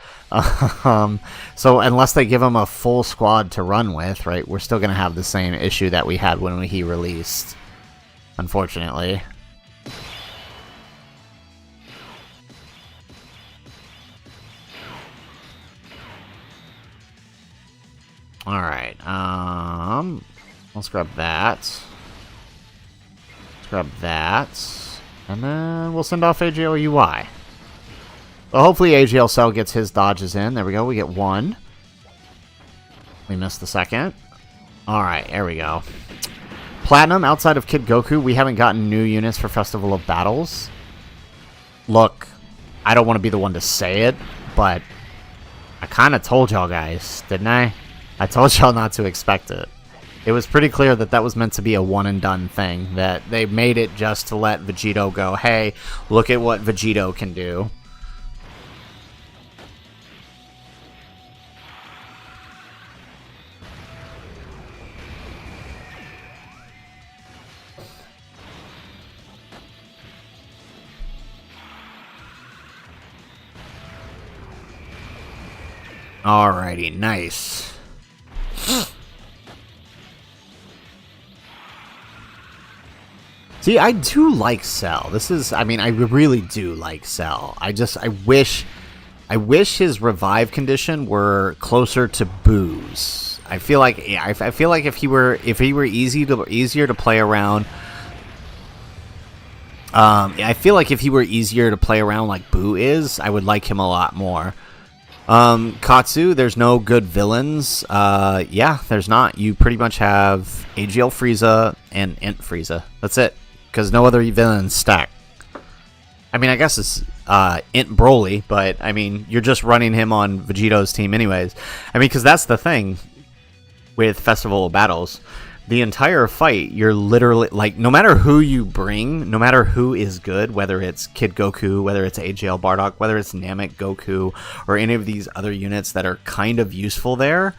So unless they give him a full squad to run with, right, we're still going to have the same issue that we had when he released, unfortunately. Alright, let's grab that. Let's grab that. And then we'll send off AGL UI. Well, hopefully AGL Cell gets his dodges in. There we go, we get one. We missed the second. Alright, there we go. Platinum, outside of Kid Goku, we haven't gotten new units for Festival of Battles. Look, I don't want to be the one to say it, but I kind of told y'all guys, didn't I? I told y'all not to expect it. It was pretty clear that that was meant to be a one-and-done thing, that they made it just to let Vegito go, hey, look at what Vegito can do. Alrighty, nice. See, I do like Cell. This is, I mean, I really do like Cell. I wish his revive condition were closer to Boo's. I feel like, yeah, I feel like if he were easier to play around. I feel like if he were easier to play around like Boo is, I would like him a lot more. Katsu, there's no good villains. Yeah, there's not. You pretty much have AGL Frieza and Int Frieza. That's it. Because no other villains stack. I mean, I guess it's Int Broly, but I mean, you're just running him on Vegito's team anyways. I mean, because that's the thing with Festival of Battles. The entire fight, you're literally, like, no matter who you bring, no matter who is good, whether it's Kid Goku, whether it's AGL Bardock, whether it's Namek Goku, or any of these other units that are kind of useful there,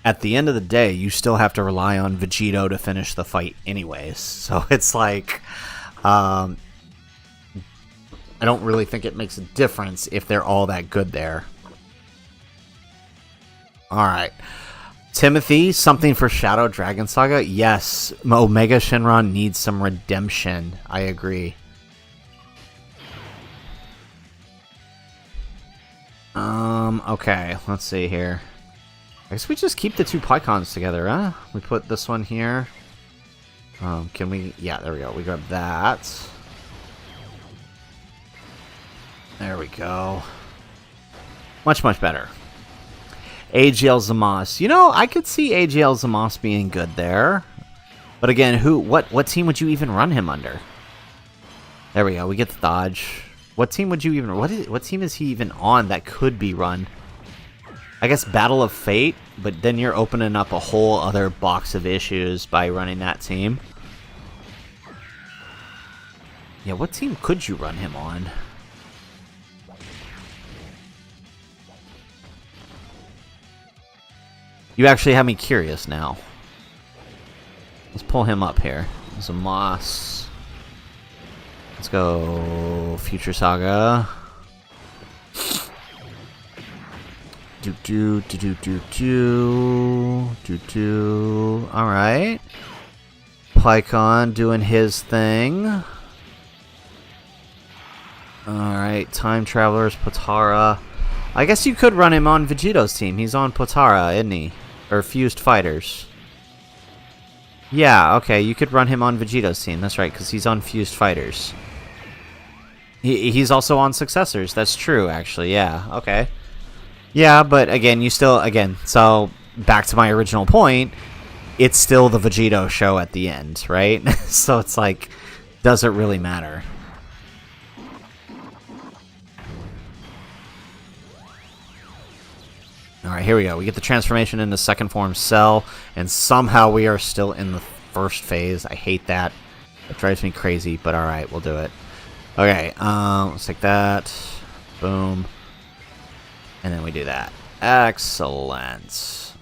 at the end of the day, you still have to rely on Vegito to finish the fight anyways. So it's like, I don't really think it makes a difference if they're all that good there. Alright. Timothy, something for Shadow Dragon Saga? Yes, Omega Shenron needs some redemption. I agree. Okay, let's see here. I guess we just keep the two Pycons together, huh? We put this one here. Can we... Yeah, there we go. We grab that. There we go. Much, much better. AGL Zamos. You know, I could see AGL Zamos being good there. But again, what team would you even run him under? There we go. We get the dodge. What team would you even... What team is he even on that could be run? I guess Battle of Fate, but then you're opening up a whole other box of issues by running that team. Yeah, what team could you run him on? You actually have me curious now. Let's pull him up here. Zamos. Let's go Future Saga. Alright. Pycon doing his thing. Alright, Time Travelers, Potara. I guess you could run him on Vegito's team. He's on Potara, isn't he? Or Fused Fighters. Yeah, okay, you could run him on Vegito's team. That's right, because he's on Fused Fighters. He's also on Successors. That's true, actually. Yeah, okay. Yeah, but again, you still... Again, so back to my original point. it's still the Vegito show at the end, right? So it's like, does it really matter? Alright, here we go. We get the transformation into second form Cell, and somehow we are still in the first phase. I hate that. It drives me crazy, but alright, we'll do it. Okay, let's take that. Boom. And then we do that. Excellent.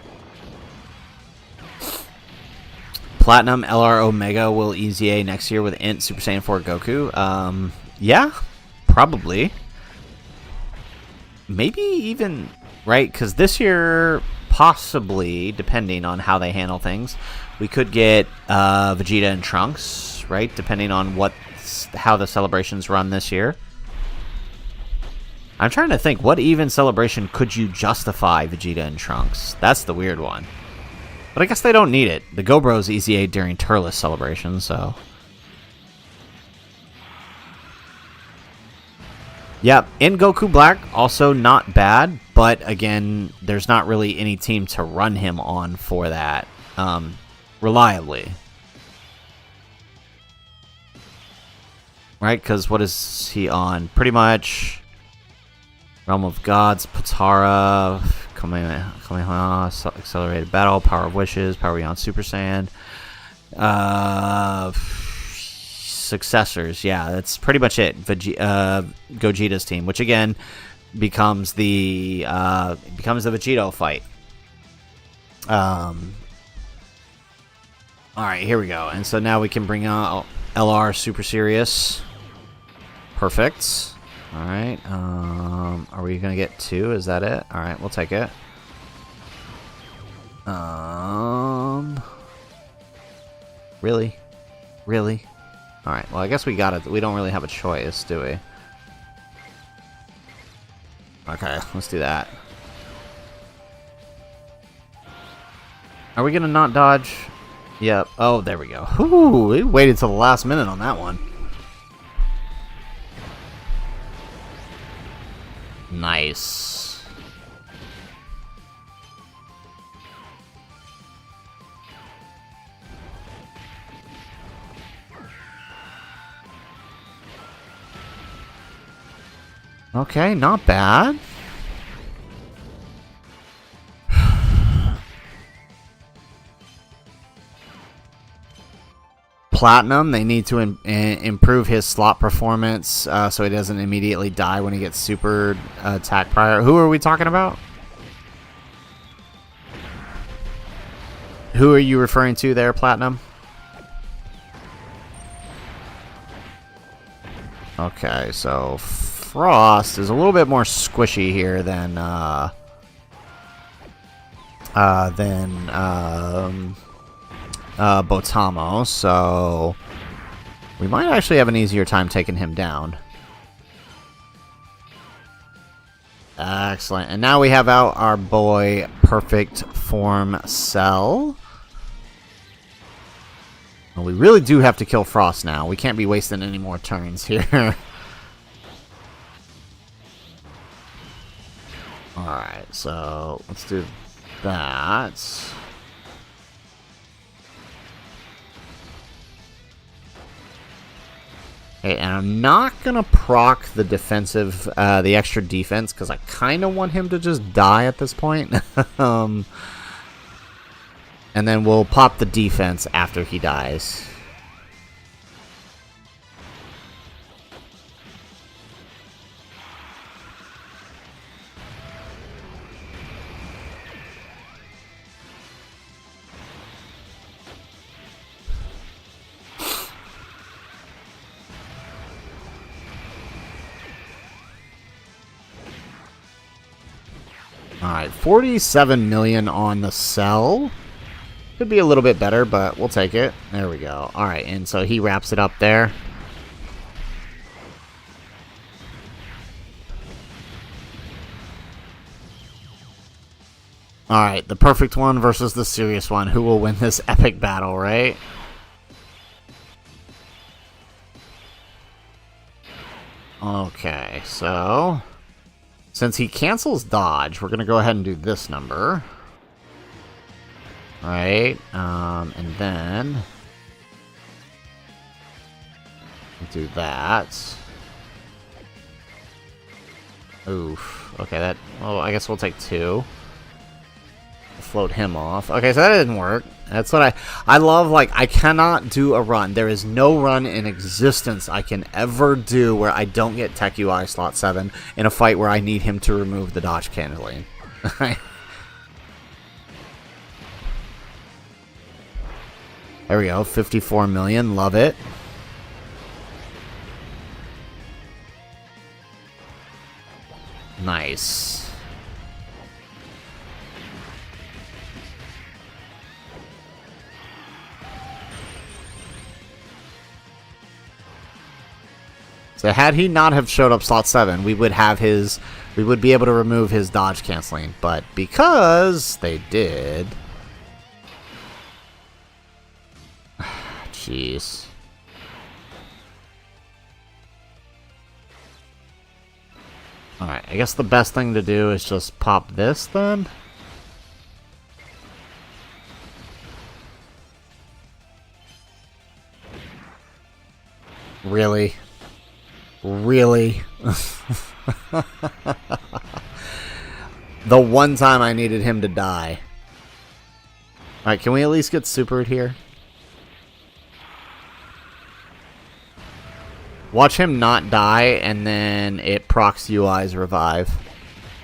Platinum LR Omega will EZA next year with Int Super Saiyan 4 Goku. Yeah, probably. Maybe even, right? Because this year, possibly, depending on how they handle things, we could get Vegeta and Trunks, right? Depending on how the celebrations run this year. I'm trying to think, what even celebration could you justify Vegeta and Trunks? That's the weird one. But I guess they don't need it. The Gobros EZA during Turles celebration, so... Yep, in Goku Black, also not bad, but again, there's not really any team to run him on for that reliably. Right, because what is he on? Pretty much Realm of Gods, Potara, Kamehameha, Accelerated Battle, Power of Wishes, Power Beyond Super Saiyan. Successors, yeah, that's pretty much it. Gogeta's team, which again becomes the Vegito fight. All right, here we go, and so now we can bring out LR Super Serious. Perfect. All right. Are we gonna get 2? Is that it? All right, we'll take it. Really? All right. Well, I guess we got it. We don't really have a choice, do we? Okay, let's do that. Are we gonna not dodge? Yep. Oh, there we go. Ooh, we waited till the last minute on that one. Nice. Okay, not bad. Platinum, they need to improve his slot performance so he doesn't immediately die when he gets super attack prior. Who are we talking about? Who are you referring to there, Platinum? Okay, so Frost is a little bit more squishy here than Botamo, so we might actually have an easier time taking him down. Excellent. And now we have out our boy Perfect Form Cell. Well, we really do have to kill Frost now. We can't be wasting any more turns here. Alright, so let's do that. Okay, and I'm not gonna proc the defensive, the extra defense, because I kind of want him to just die at this point. And then we'll pop the defense after he dies. Alright, 47 million on the Cell. Could be a little bit better, but we'll take it. There we go. Alright, and so he wraps it up there. Alright, the perfect one versus the serious one. Who will win this epic battle, right? Okay, so since he cancels dodge, we're going to go ahead and do this number. right? And then do that. Oof. Okay, that... Well, I guess we'll take 2. Float him off. Okay, so that didn't work. That's what I love. Like, I cannot do a run. There is no run in existence I can ever do where I don't get Tech UI slot 7 in a fight where I need him to remove the dodge canceling. There we go. 54 million. Love it. Nice. So had he not have showed up slot 7, we would have his... We would be able to remove his dodge canceling. But because they did... Jeez. Alright, I guess the best thing to do is just pop this then. Really? Really? The one time I needed him to die. Alright, can we at least get supered here? Watch him not die, and then it procs UI's revive.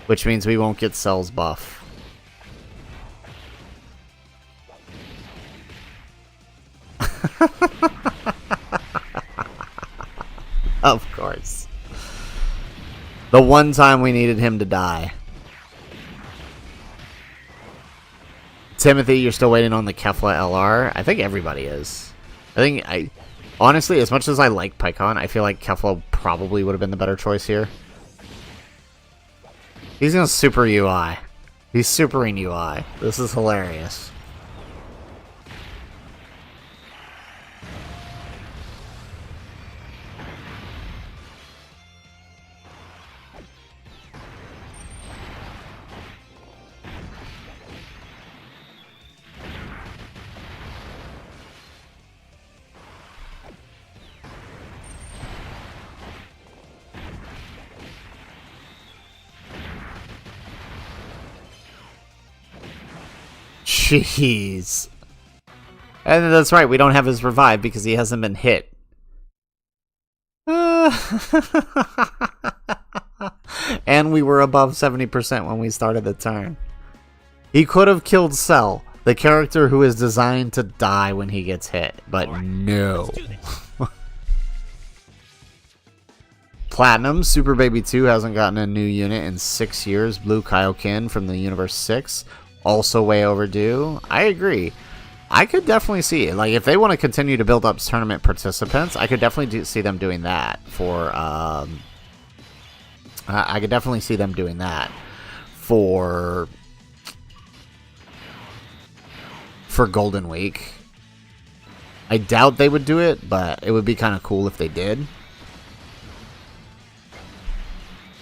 Which means we won't get Cell's buff. Of course. The one time we needed him to die. Timothy, you're still waiting on the PHY LR? I think everybody is. Honestly, as much as I like Pikkon, I feel like PHY probably would have been the better choice here. He's gonna super UI. He's supering UI. This is hilarious. Jeez. And that's right, we don't have his revive because he hasn't been hit. And we were above 70% when we started the turn. He could have killed Cell, the character who is designed to die when he gets hit, but no. Platinum, Super Baby 2 hasn't gotten a new unit in 6 years. Blue Kaioken from the Universe 6. Also way overdue. I agree. I could definitely see it. Like, if they want to continue to build up tournament participants, I could definitely see them doing that for, I could definitely see them doing that for Golden Week. I doubt they would do it, but it would be kind of cool if they did.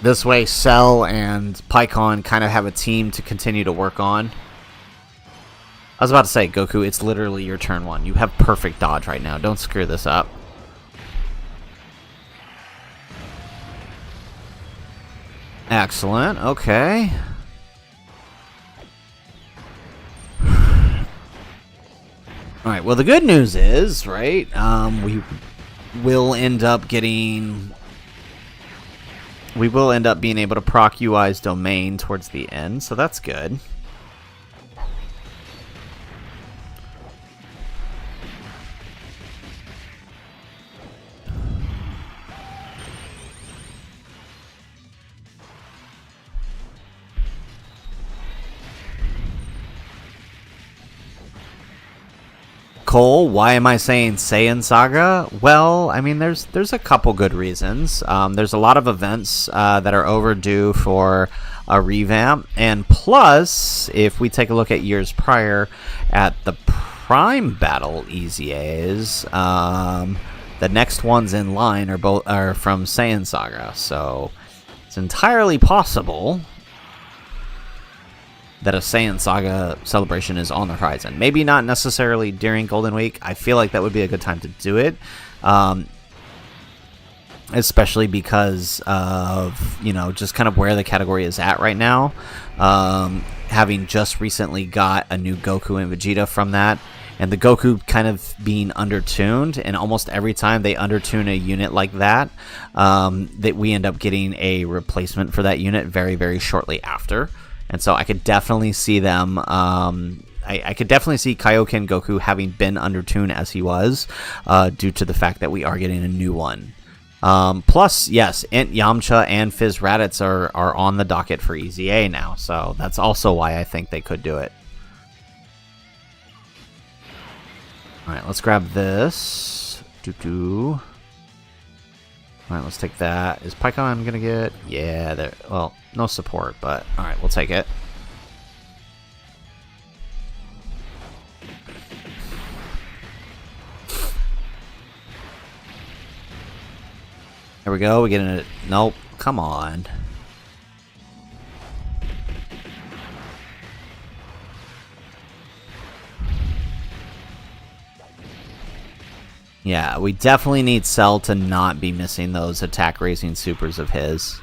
This way, Cell and Pikkon kind of have a team to continue to work on. I was about to say, Goku, it's literally your turn 1. You have perfect dodge right now. Don't screw this up. Excellent. Okay. Alright, well, the good news is, right, we will end up getting... We will end up being able to proc UI's domain towards the end, so that's good. Cole, why am I saying Saiyan Saga? Well, I mean, there's a couple good reasons. There's a lot of events that are overdue for a revamp, and plus, if we take a look at years prior at the Prime Battle EZAs, the next ones in line are from Saiyan Saga, so it's entirely possible that a Saiyan Saga celebration is on the horizon. Maybe not necessarily during Golden Week. I feel like that would be a good time to do it. Especially because of, you know, just kind of where the category is at right now. Having just recently got a new Goku and Vegeta from that, and the Goku kind of being undertuned, and almost every time they undertune a unit like that, that we end up getting a replacement for that unit very, very shortly after. And so I could definitely see them... I could definitely see Kaioken Goku having been undertuned as he was, due to the fact that we are getting a new one. Plus, yes, Int Yamcha and Fizz Raditz are on the docket for EZA now, so that's also why I think they could do it. Alright, let's grab this. Alright, let's take that. Is Pikkon gonna get... Yeah, there. Well, no support, but alright, we'll take it. There we go, we get a... Nope, come on. Yeah, we definitely need Cell to not be missing those attack raising supers of his.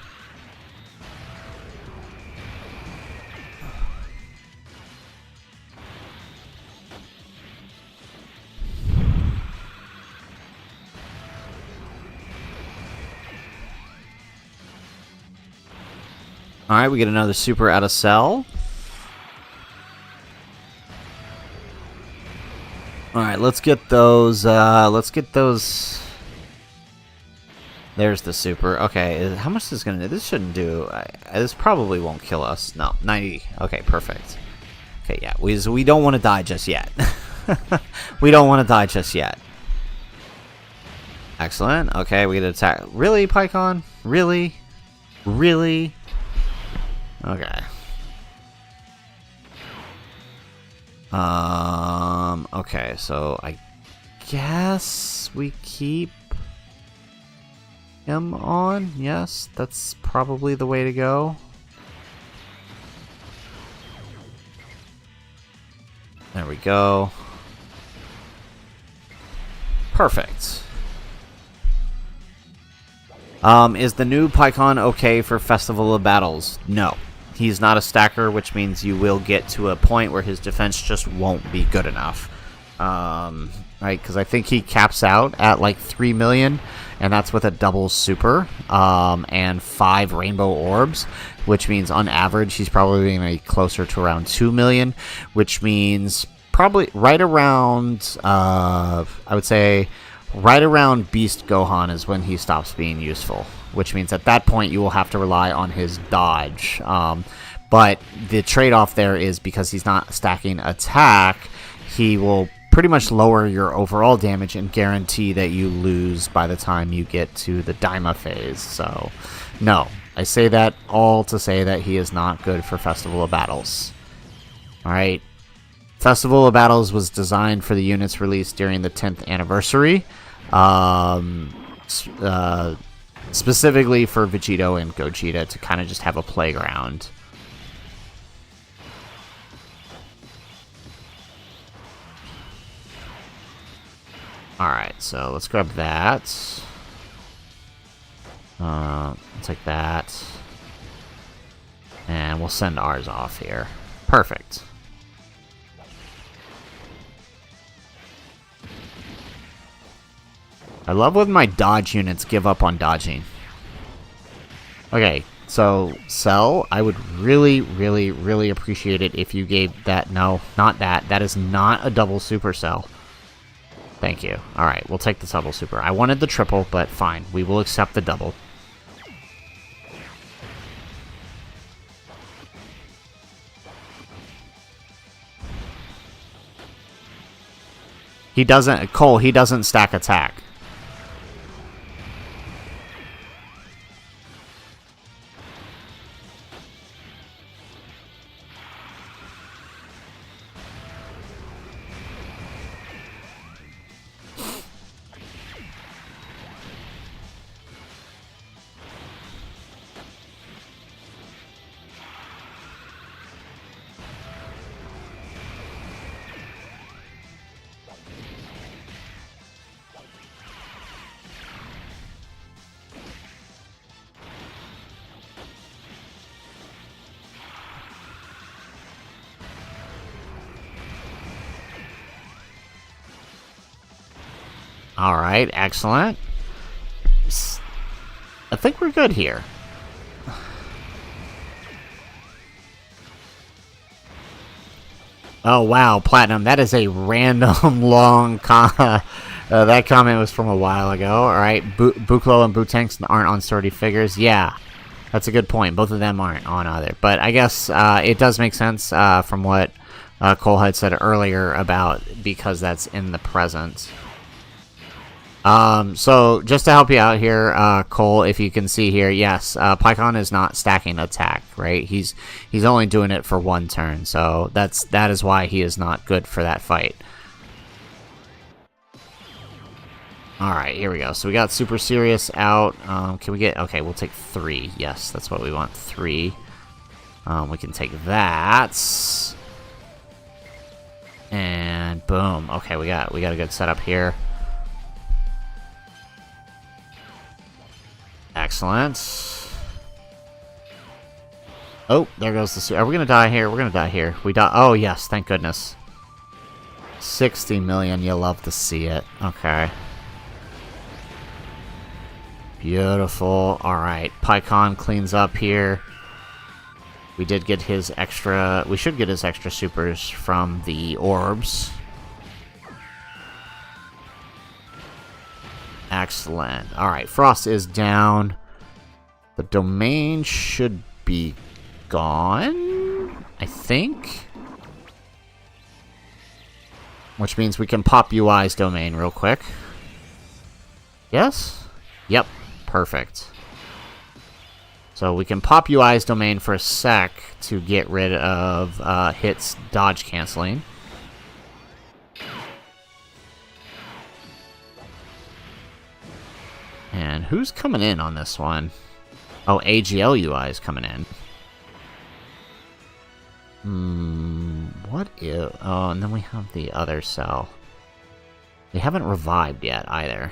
Alright, we get another super out of Cell. Alright, let's get those, There's the super. Okay, how much is this gonna do? This shouldn't do... this probably won't kill us. No, 90. Okay, perfect. Okay, yeah, we don't want to die just yet. We don't want to die just yet. Excellent. Okay, we get an attack. Really, Pikkon? Really? Really? Okay. Okay, so I guess we keep him on. Yes, that's probably the way to go. There we go. Perfect. Is the new Pikkon okay for Festival of Battles? No. He's not a stacker, which means you will get to a point where his defense just won't be good enough. Right, because I think he caps out at like 3 million, and that's with a double super, and 5 rainbow orbs, which means on average he's probably going to be closer to around 2 million, which means probably right around, I would say, right around Beast Gohan is when he stops being useful, which means at that point you will have to rely on his dodge. But the trade-off there is because he's not stacking attack, he will pretty much lower your overall damage and guarantee that you lose by the time you get to the Daima phase. So, no. I say that all to say that he is not good for Festival of Battles. Alright. Festival of Battles was designed for the units released during the 10th anniversary. Specifically for Vegito and Gogeta to kind of just have a playground. Alright, so let's grab that. I'll take that. And we'll send ours off here. Perfect. I love when my dodge units give up on dodging. Okay, so Cell, I would really, really, really appreciate it if you gave that... No, not that. That is not a double super Cell. Thank you. Alright, we'll take the double super. I wanted the triple, but fine. We will accept the double. He doesn't... Cole, he doesn't stack attack. Alright, excellent. I think we're good here. Oh, wow, Platinum. That is a random long comment. That comment was from a while ago. Alright, Buklo and Butanks aren't on sturdy figures. Yeah, that's a good point. Both of them aren't on either. But I guess it does make sense from what Cole had said earlier about because that's in the present. So just to help you out here, Cole, if you can see here, yes, Pikkon is not stacking attack, right? He's only doing it for one turn, so that is why he is not good for that fight. Alright, here we go. So we got Super Serious out. Can we get... Okay, we'll take 3. Yes, that's what we want. 3. We can take that. And boom. Okay, we got a good setup here. Excellent. Oh, there goes the... Are we gonna die here? We're gonna die here. We die... Oh, yes, thank goodness. 60 million, you love to see it. Okay. Beautiful. Alright, Pikkon cleans up here. We did get his extra... We should get his extra supers from the orbs. Excellent. Alright, Frost is down. The domain should be gone, I think. Which means we can pop UI's domain real quick. Yes? Yep. Perfect. So we can pop UI's domain for a sec to get rid of hits dodge canceling. And who's coming in on this one? Oh, AGL UI is coming in. What is... Oh, and then we have the other cell. They haven't revived yet, either.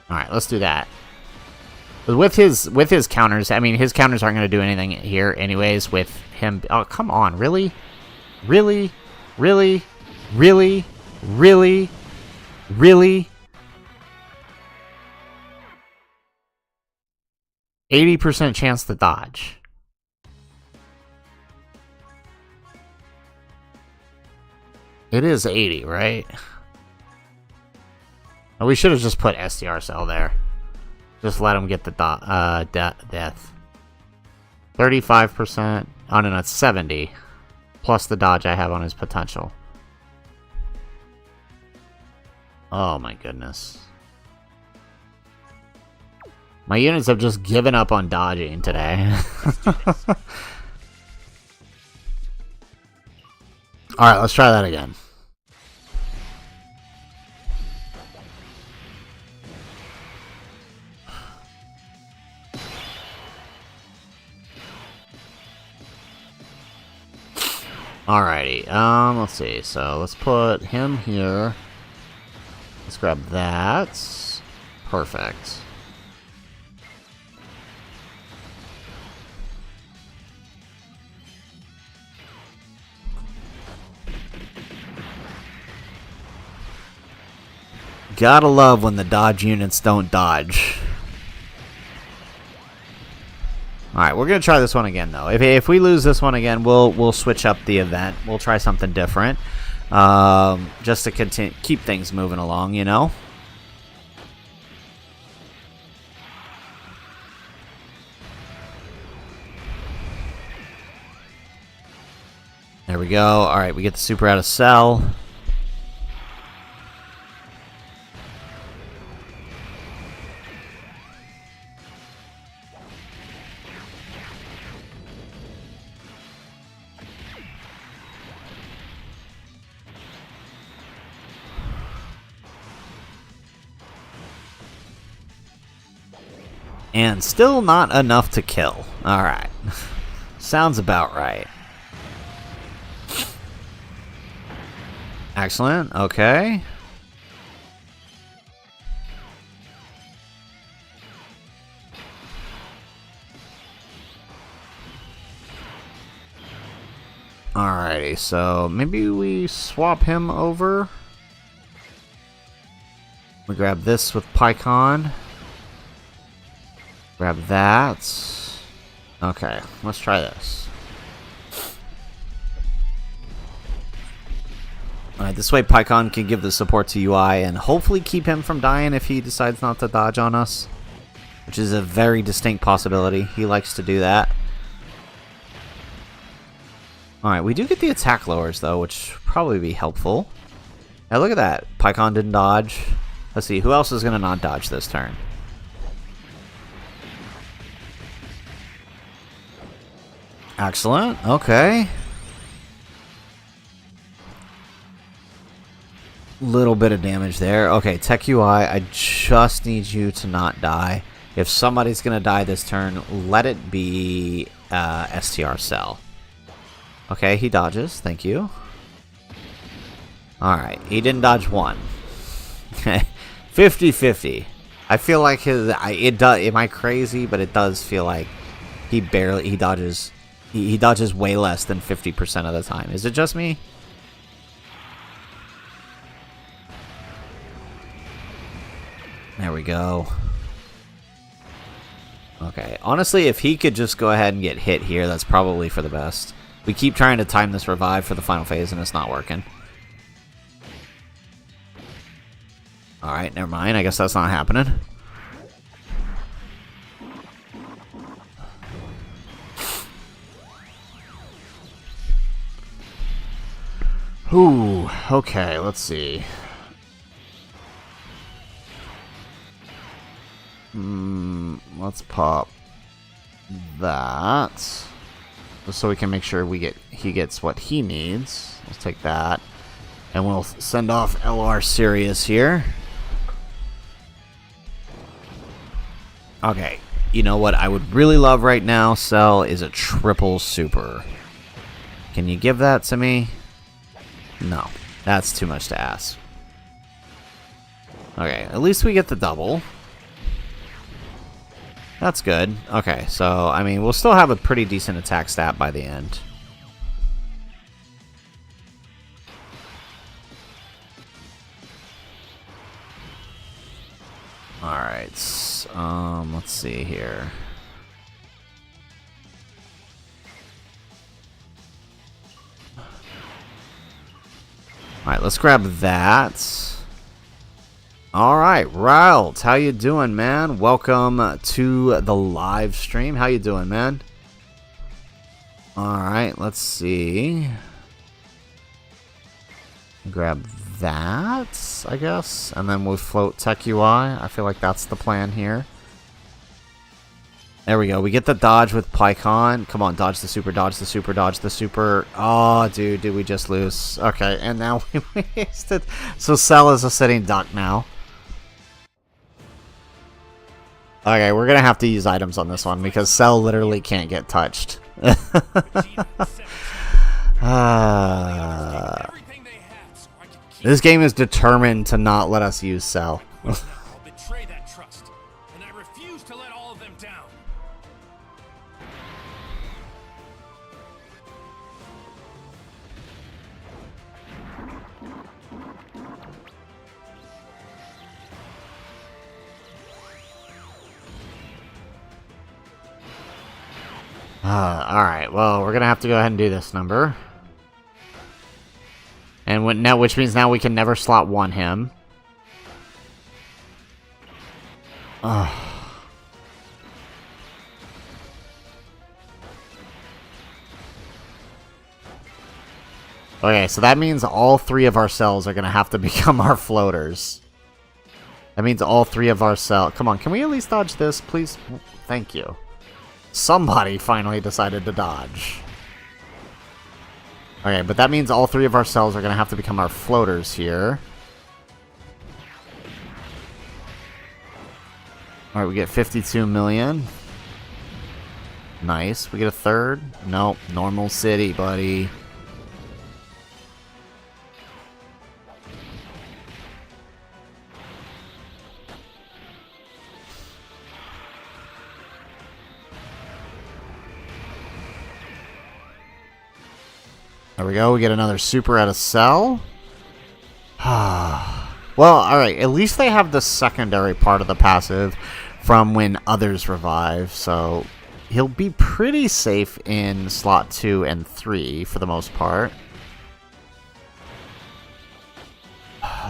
Alright, let's do that. With his counters, I mean, his counters aren't going to do anything here anyways with him. Oh, come on, really? Really? Really? Really? Really? Really? 80% chance to dodge. It is 80, right? Oh, we should have just put SDR cell there. Just let him get the death. 35%. Oh, no, it's 70. Plus the dodge I have on his potential. Oh, my goodness. My units have just given up on dodging today. Alright, let's try that again. Alrighty, let's see. So let's put him here. Let's grab that. Perfect. Gotta love when the dodge units don't dodge. Alright, we're gonna try this one again though. If we lose this one again, we'll switch up the event. We'll try something different. Just to keep things moving along, you know? There we go. Alright, we get the super out of cell. And still not enough to kill. Alright. Sounds about right. Excellent. Okay. Alrighty, so maybe we swap him over. We grab this with Pikkon. Grab that. Okay, let's try this. Alright, this way Pikkon can give the support to UI and hopefully keep him from dying if he decides not to dodge on us. Which is a very distinct possibility. He likes to do that. Alright, we do get the attack lowers though, which would probably be helpful. Now look at that. Pikkon didn't dodge. Let's see, who else is going to not dodge this turn? Excellent. Okay. Little bit of damage there. Okay, Tech UI, I just need you to not die. If somebody's going to die this turn, let it be STR Cell. Okay, he dodges. Thank you. Alright, he didn't dodge one. 50-50. I feel like his... it does. Am I crazy? But it does feel like he barely... He dodges... He dodges way less than 50% of the time. Is it just me? There we go. Okay. Honestly, if he could just go ahead and get hit here, that's probably for the best. We keep trying to time this revive for the final phase, and it's not working. Alright, never mind. I guess that's not happening. Ooh, okay, let's see. Let's pop that. Just so we can make sure he gets what he needs. Let's take that. And we'll send off LR Sirius here. Okay, you know what I would really love right now, Cell, is a triple super. Can you give that to me? No, that's too much to ask. Okay, at least we get the double. That's good. Okay, so, I mean, we'll still have a pretty decent attack stat by the end. Alright, let's see here. Alright, let's grab that. Alright, Riles, how you doing, man? Welcome to the live stream. How you doing, man? Alright, let's see. Grab that, I guess. And then we'll float Tech UI. I feel like that's the plan here. There we go. We get the dodge with Pikkon. Come on, dodge the super, dodge the super, dodge the super. Oh, dude, did we just lose? Okay, and now we wasted. So Cell is a sitting duck now. Okay, we're going to have to use items on this one because Cell literally can't get touched. This game is determined to not let us use Cell. I'll betray that trust, and I refuse to let all of them down. Alright, well, we're going to have to go ahead and do this number. And now, which means now we can never slot one him. Okay, so that means all three of our cells are going to have to become our floaters. That means all three of our cells... Come on, can we at least dodge this, please? Thank you. Somebody finally decided to dodge. Okay, but that means all three of our cells are going to have to become our floaters here. Alright, we get 52 million. Nice. We get a third? Nope. Normal city, buddy. There we go. We get another super out of Cell. Well, alright. At least they have the secondary part of the passive from when others revive. So he'll be pretty safe in slot 2 and 3 for the most part.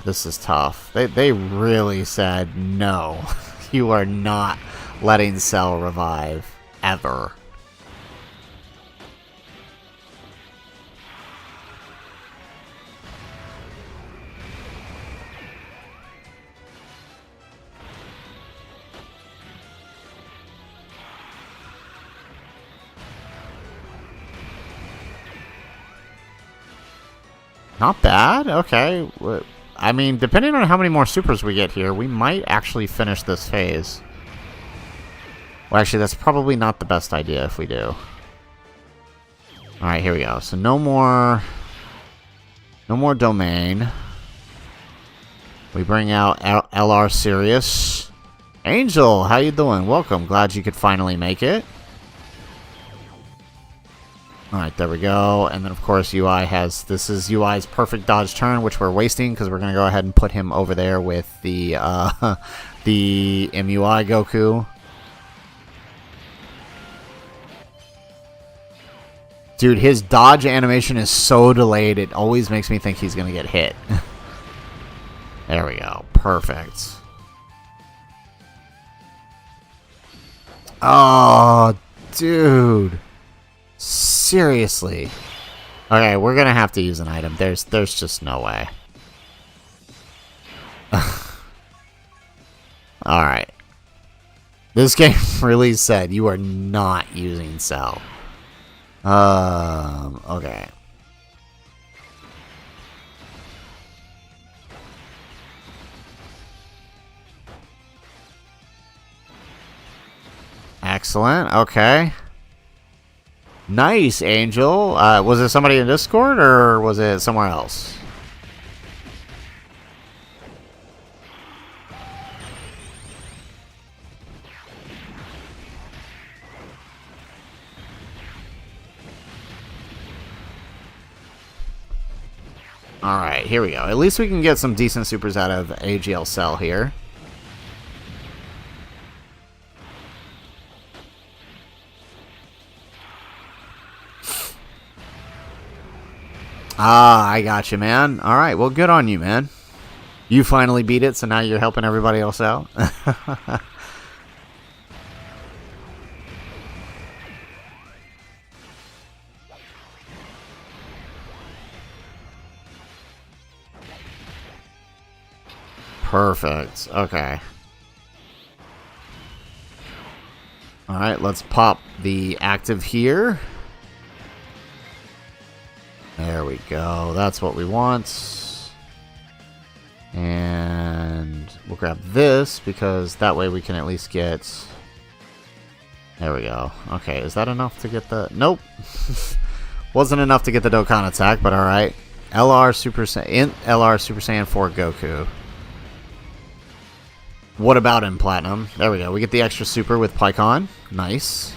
This is tough. They really said, no, you are not letting Cell revive. Ever. Not bad. Okay. I mean, depending on how many more supers we get here, we might actually finish this phase. Well, actually, that's probably not the best idea if we do. Alright, here we go. So no more domain. We bring out LR Sirius. Angel, how you doing? Welcome. Glad you could finally make it. Alright, there we go. And then, of course, UI has... This is UI's perfect dodge turn, which we're wasting because we're going to go ahead and put him over there with the, the MUI Goku. Dude, his dodge animation is so delayed, it always makes me think he's going to get hit. There we go. Perfect. Oh, dude. Seriously. Okay, we're going to have to use an item. There's just no way. Alright. This game really said you are not using Cell. Okay. Excellent. Okay. Nice, Angel. Was it somebody in Discord or was it somewhere else? Alright, here we go. At least we can get some decent supers out of AGL Cell here. Ah, I got you, man. Alright, well, good on you, man. You finally beat it, so now you're helping everybody else out. Perfect. Okay. Alright, let's pop the active here. There we go. That's what we want. And we'll grab this because that way we can at least get... There we go. Okay, is that enough to get the... Nope. Wasn't enough to get the Dokkan attack, but alright. LR Super Saiyan 4 Goku. What about in Platinum? There we go. We get the extra super with Pikkon. Nice.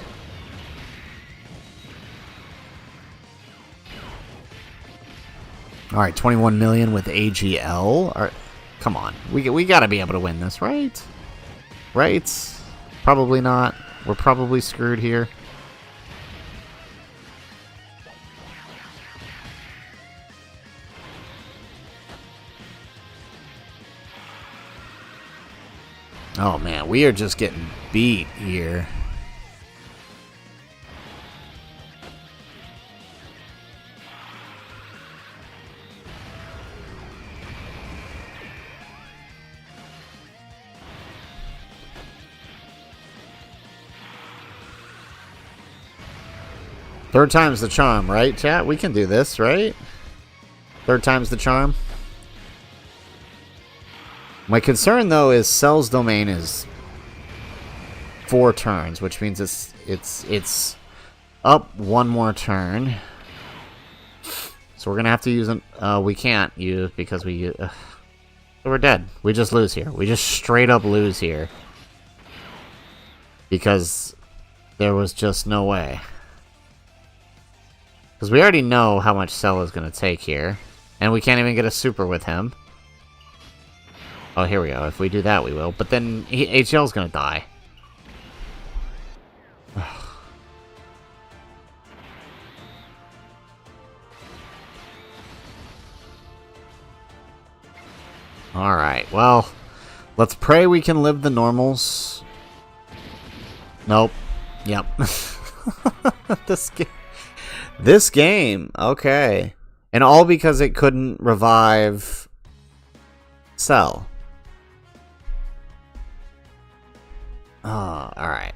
Alright, 21 million with AGL. Alright, come on. We gotta be able to win this, right? Right? Probably not. We're probably screwed here. Oh man, we are just getting beat here. Third time's the charm, right, chat? We can do this, right? Third time's the charm. My concern, though, is Cell's domain is 4 turns, which means it's up 1 more turn. So we're gonna have to use an. We can't use because we. So we're dead. We just lose here. We just straight up lose here because there was just no way. Because we already know how much Cell is going to take here. And we can't even get a super with him. Oh, here we go. If we do that, we will. But then HL's going to die. Alright, well, let's pray we can live the normals. Nope. Yep. This game, okay. And all because it couldn't revive Cell. Oh, alright.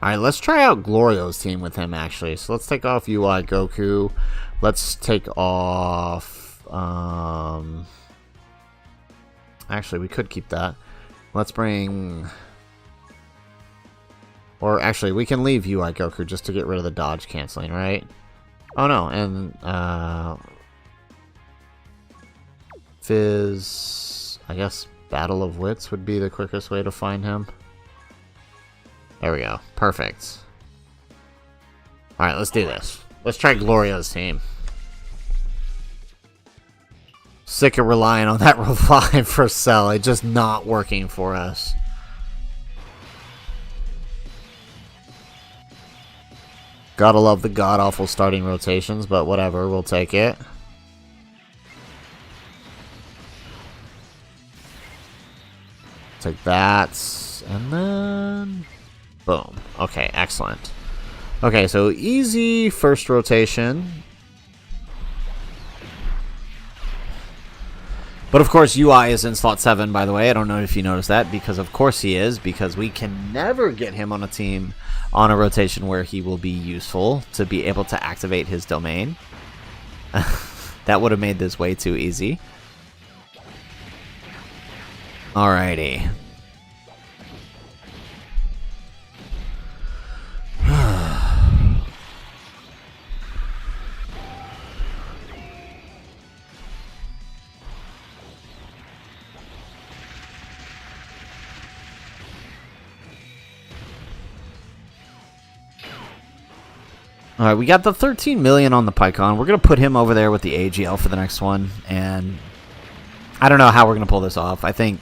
Alright, let's try out Glorio's team with him, actually. So let's take off UI Goku. Let's take off... Actually, we could keep that. Let's bring... Or actually, we can leave UI Goku just to get rid of the dodge canceling, right? Oh no, and... Fizz... I guess Battle of Wits would be the quickest way to find him. There we go. Perfect. Alright, let's do this. Let's try Glorio's team. Sick of relying on that revive for Cell. It's just not working for us. Gotta love the god-awful starting rotations, but whatever. We'll take it. Take that. And then... Boom. Okay, excellent. Okay, so easy first rotation. But of course UI is in slot 7, by the way. I don't know if you noticed that, because of course he is, because we can never get him on a team on a rotation where he will be useful to be able to activate his domain. That would have made this way too easy. Alrighty. Alright, we got the 13 million on the Pikkon. We're going to put him over there with the AGL for the next one. And I don't know how we're going to pull this off. I think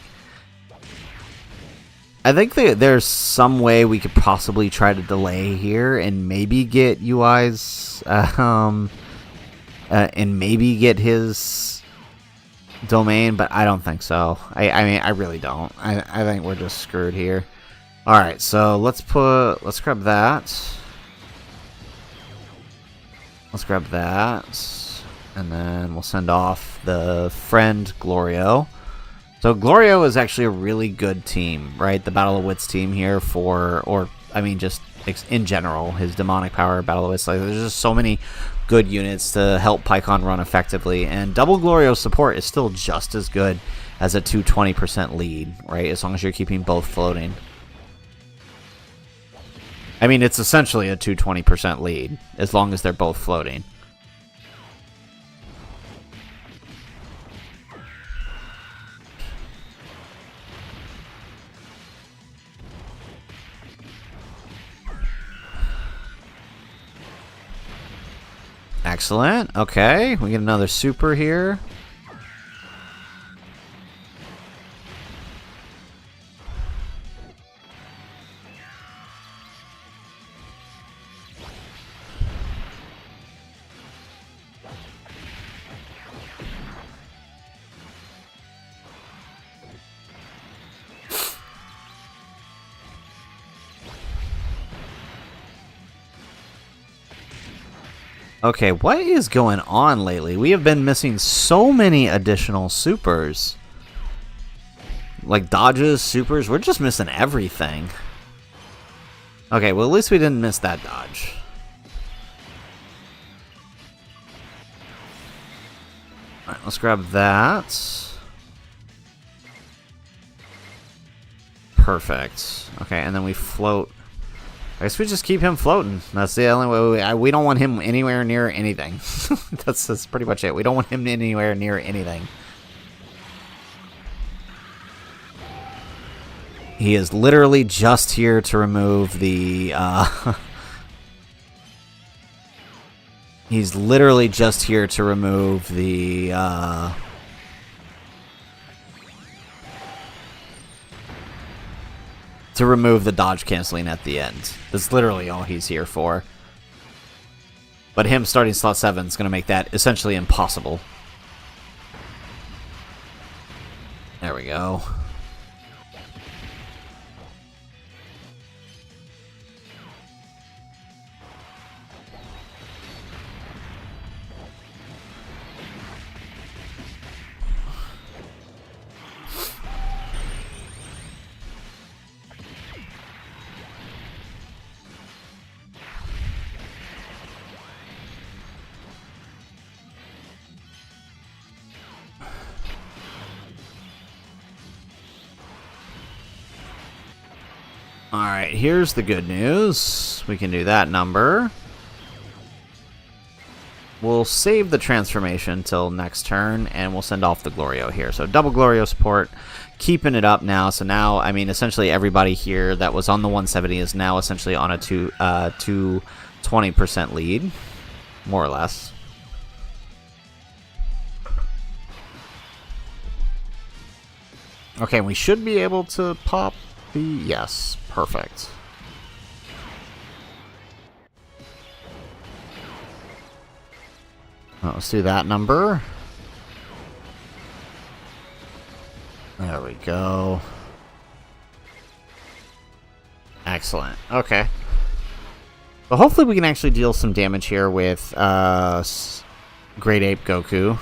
there's some way we could possibly try to delay here and maybe get UI's... and maybe get his domain, but I don't think so. I mean, I really don't. I think we're just screwed here. Alright, so let's grab that. Let's grab that, and then we'll send off the friend Glorio. So Glorio is actually a really good team, right? The Battle of Wits team here I mean, just in general, his demonic power, Battle of Wits. Like, there's just so many good units to help Pikkon run effectively, and double Glorio support is still just as good as a 220% lead, right? As long as you're keeping both floating. I mean, it's essentially a 220% lead, as long as they're both floating. Excellent. Okay, we get another super here. Okay, what is going on lately? We have been missing so many additional supers. Like dodges, supers, we're just missing everything. Okay, well at least we didn't miss that dodge. Alright, let's grab that. Perfect. Okay, and then we float. I guess we just keep him floating. That's the only way. We don't want him anywhere near anything. That's pretty much it. We don't want him anywhere near anything. He is literally just here to remove the... he's literally just here to remove the... to remove the dodge canceling at the end. That's literally all he's here for. But him starting slot 7 is going to make that essentially impossible. There we go. Alright, here's the good news. We can do that number. We'll save the transformation till next turn, and we'll send off the Glorio here. So double Glorio support, keeping it up now. So now, I mean, essentially everybody here that was on the 170 is now essentially on a 220% lead, more or less. Okay, we should be able to pop the... Yes, perfect. Let's do that number. There we go. Excellent. Okay. But hopefully we can actually deal some damage here with Great Ape Goku.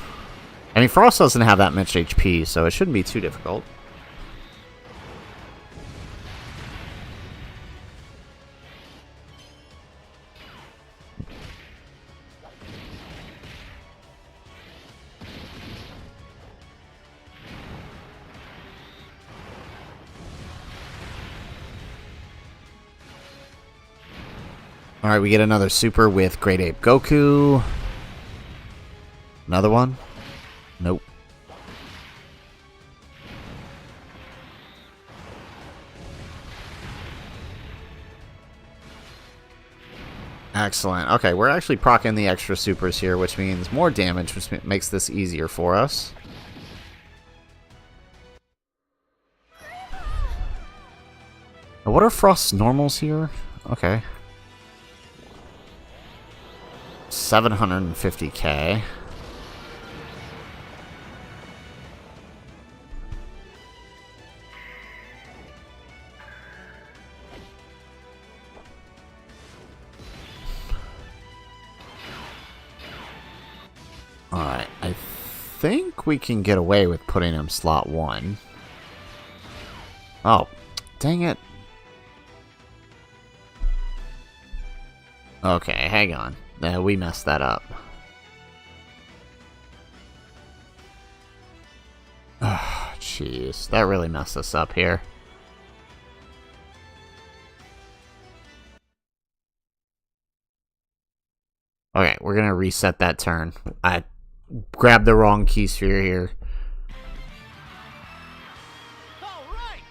I mean, Frost doesn't have that much HP, so it shouldn't be too difficult. Alright, we get another super with Great Ape Goku. Another one? Nope. Excellent. Okay, we're actually proccing the extra supers here, which means more damage, which makes this easier for us. Now, what are Frost's normals here? Okay. 750k. Alright, I think we can get away with putting him slot 1. Oh, dang it. Okay, hang on. We messed that up. Ah, jeez. That really messed us up here. Okay, we're gonna reset that turn. I grabbed the wrong key sphere here. All right,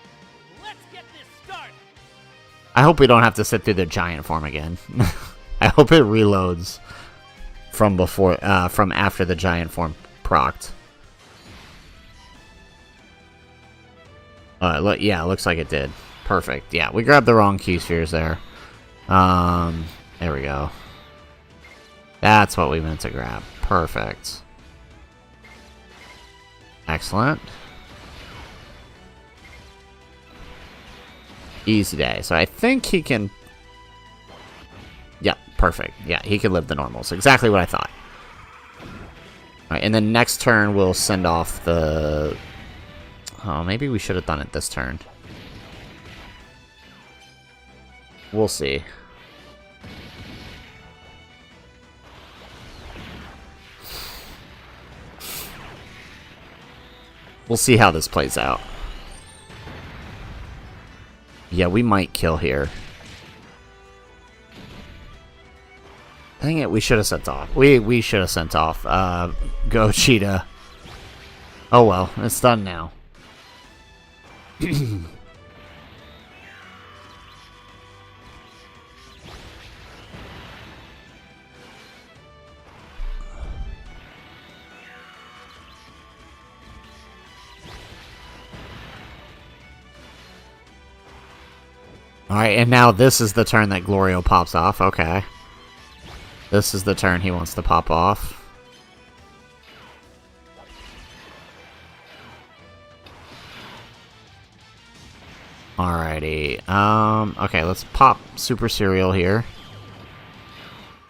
let's get this started. I hope we don't have to sit through the giant form again. I hope it reloads from before, from after the giant form procced. Yeah, it looks like it did. Perfect. Yeah, we grabbed the wrong key spheres there. There we go. That's what we meant to grab. Perfect. Excellent. Easy day. So I think he can... Yep, perfect. Yeah, he can live the normals. Exactly what I thought. Alright, and then next turn we'll send off the... Oh, maybe we should have done it this turn. We'll see. We'll see how this plays out. Yeah, we might kill here. Dang it, we should have sent off. We should have sent off. Go Cheetah. Oh well, it's done now. Alright, and now this is the turn that Glorio pops off. Okay. This is the turn he wants to pop off. Alrighty. Okay, let's pop Super Cereal here.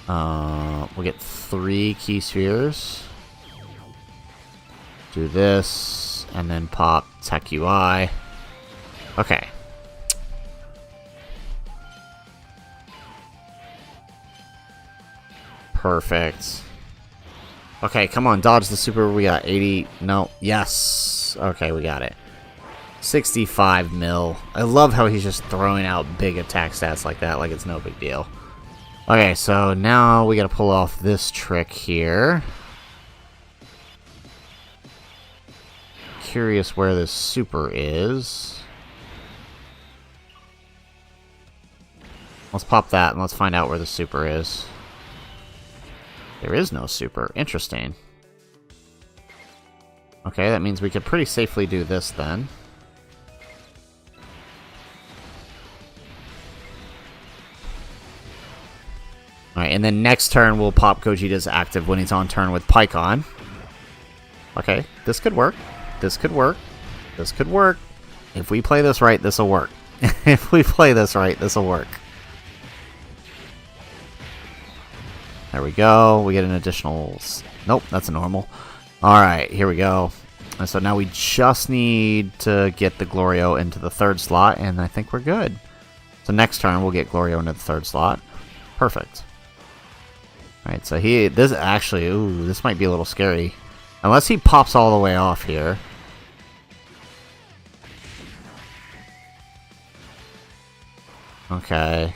We'll get 3 Key Spheres. Do this, and then pop Tech UI. Okay. Perfect. Okay, come on, dodge the super. We got 80. No, yes. Okay, we got it. 65 mil. I love how he's just throwing out big attack stats like that, like it's no big deal. Okay, so now we gotta pull off this trick here. Curious where this super is. Let's pop that and let's find out where the super is. There is no super. Interesting. Okay, that means we could pretty safely do this then. Alright, and then next turn we'll pop Gogeta's active when he's on turn with Pikkon. Okay, this could work. This could work. This could work. If we play this right, this'll work. If we play this right, this'll work. There we go. We get an additional... Nope, that's a normal. Alright, here we go. And so now we just need to get the Glorio into the 3rd slot, and I think we're good. So next turn, we'll get Glorio into the 3rd slot. Perfect. Alright, so this actually... Ooh, this might be a little scary. Unless he pops all the way off here. Okay.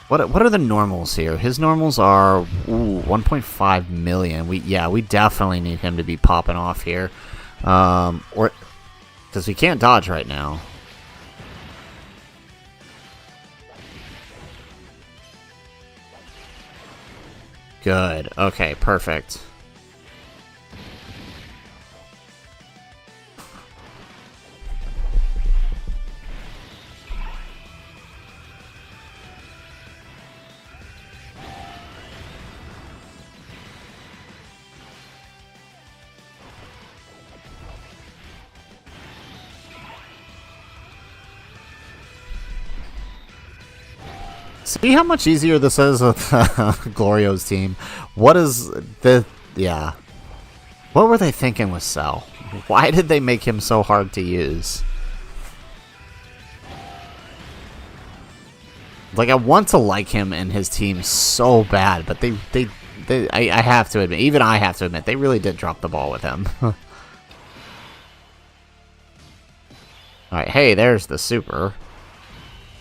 What are the normals here? His normals are 1.5 million. We definitely need him to be popping off here, or because he can't dodge right now. Good. Okay. Perfect. See how much easier this is with Glorio's team. What is the... Yeah. What were they thinking with Cell? Why did they make him so hard to use? Like, I want to like him and his team so bad, but I have to admit, even I have to admit, they really did drop the ball with him. Alright, hey, there's the super.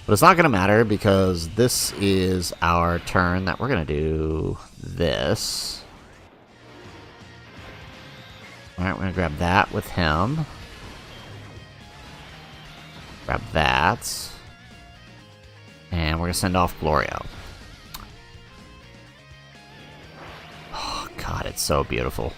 But it's not going to matter because this is our turn that we're going to do this. Alright, we're going to grab that with him. Grab that. And we're going to send off Glorio. Oh, God, it's so beautiful.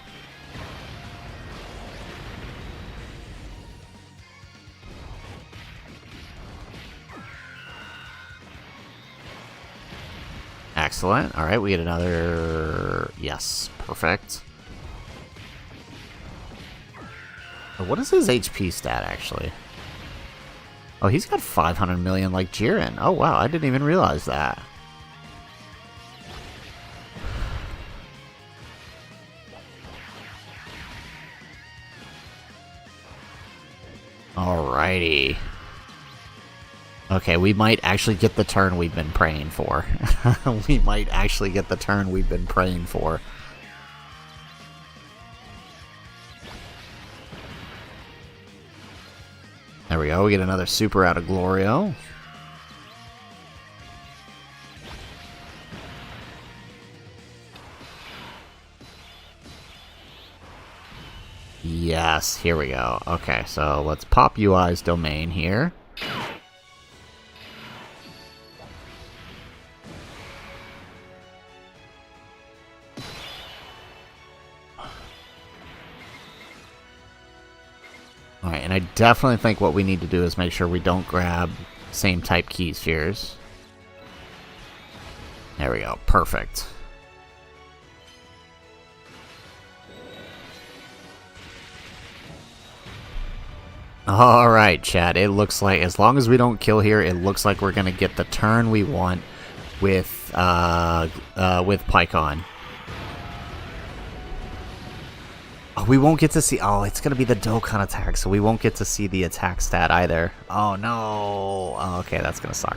Excellent. Alright, we get another... Yes, perfect. What is his HP stat, actually? Oh, he's got 500 million like Jiren. Oh, wow, I didn't even realize that. Alrighty. Okay, we might actually get the turn we've been praying for. We might actually get the turn we've been praying for. we go. We get another super out of Glorio. Yes, here we go. Okay, so let's pop UI's domain here. Alright, and I definitely think what we need to do is make sure we don't grab same type key spheres. There we go. Perfect. Alright, chat. It looks like, as long as we don't kill here, it looks like we're going to get the turn we want with Pikkon. Oh, we won't get to see... Oh, it's going to be the Dokkan attack, so we won't get to see the attack stat either. Oh, no. Oh, okay, that's going to suck.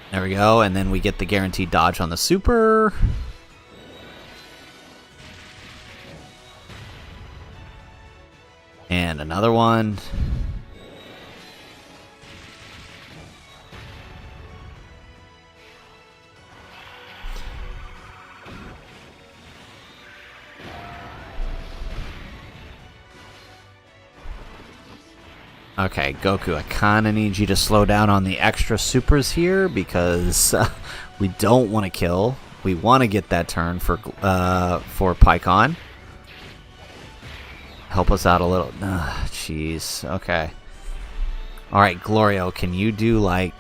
There we go, and then we get the guaranteed dodge on the super. And another one. Okay, Goku, I kinda need you to slow down on the extra supers here because we don't want to kill. We want to get that turn for Pikkon. Help us out a little. Jeez. Okay. Alright, Glorio, can you do like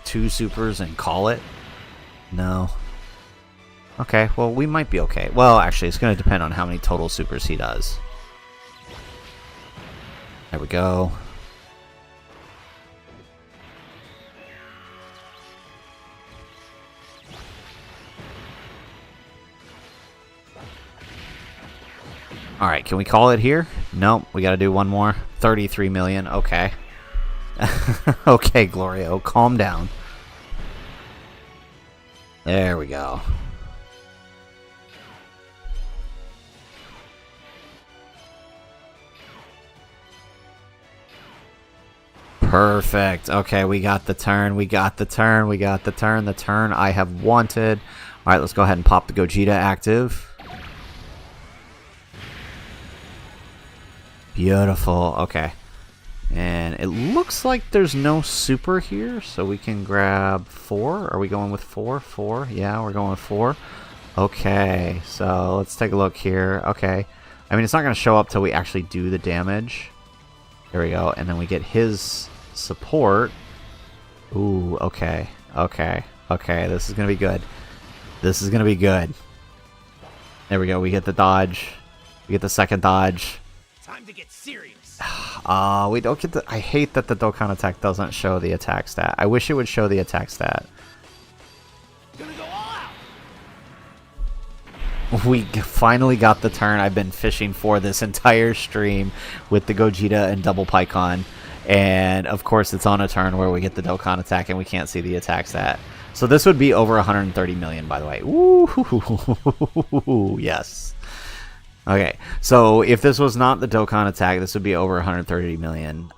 2 supers and call it? No. Okay, well, we might be okay. Well, actually, it's going to depend on how many total supers he does. There we go. Alright, can we call it here? Nope, we gotta do one more. 33 million, okay. Okay, Glorio, calm down. There we go. Perfect. Okay, we got the turn, we got the turn, we got the turn, the turn I have wanted. Alright, let's go ahead and pop the Gogeta active. Beautiful. Okay. And it looks like there's no super here, so we can grab 4. Are we going with 4? 4? Yeah, we're going with 4. Okay, so let's take a look here. Okay. I mean, it's not going to show up till we actually do the damage. There we go. And then we get his support. Ooh, okay. Okay. Okay, this is going to be good. This is going to be good. There we go. We get the dodge. We get the second dodge. Time to get serious. We don't get the... I hate that the Dokkan attack doesn't show the attack stat. I wish it would show the attack stat. Gonna go all out. We finally got the turn I've been fishing for this entire stream with the Gogeta and double Pikkon. And, of course, it's on a turn where we get the Dokkan attack and we can't see the attack stat. So this would be over 130 million, by the way. Ooh, yes. Okay, so if this was not the Dokkan attack, this would be over 130 million.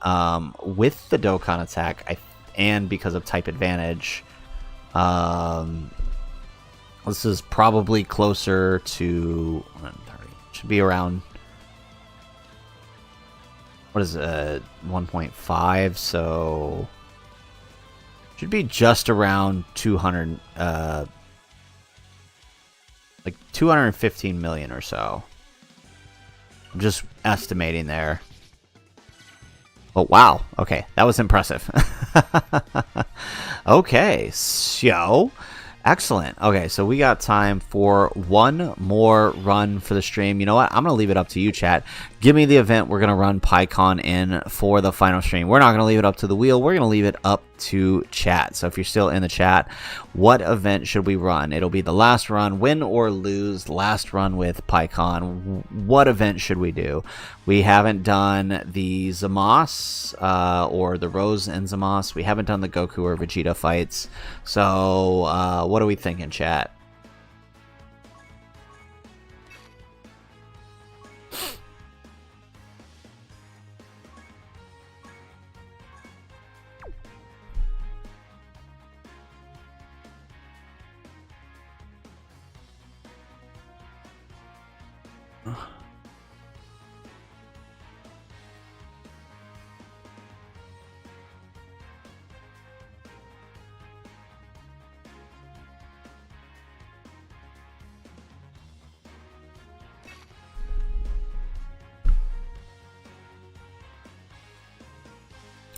With the Dokkan attack, and because of type advantage, this is probably closer to 130. Should be around, what is it, 1.5, so should be just around 200, like 215 million or so. I'm just estimating there. Oh, wow. Okay, that was impressive. Okay, so excellent. Okay, so we got time for one more run for the stream. You know what? I'm going to leave it up to you, chat. give me the event we're going to run Pikkon in for the final stream. We're not going to leave it up to the wheel. We're going to leave it up to chat. So if you're still in the chat, what event should we run? It'll be the last run, win or lose, last run with Pikkon. What event should we do? We haven't done the Zamasu or the Rose and Zamasu. We haven't done the Goku or Vegeta fights. So what are we thinking, chat?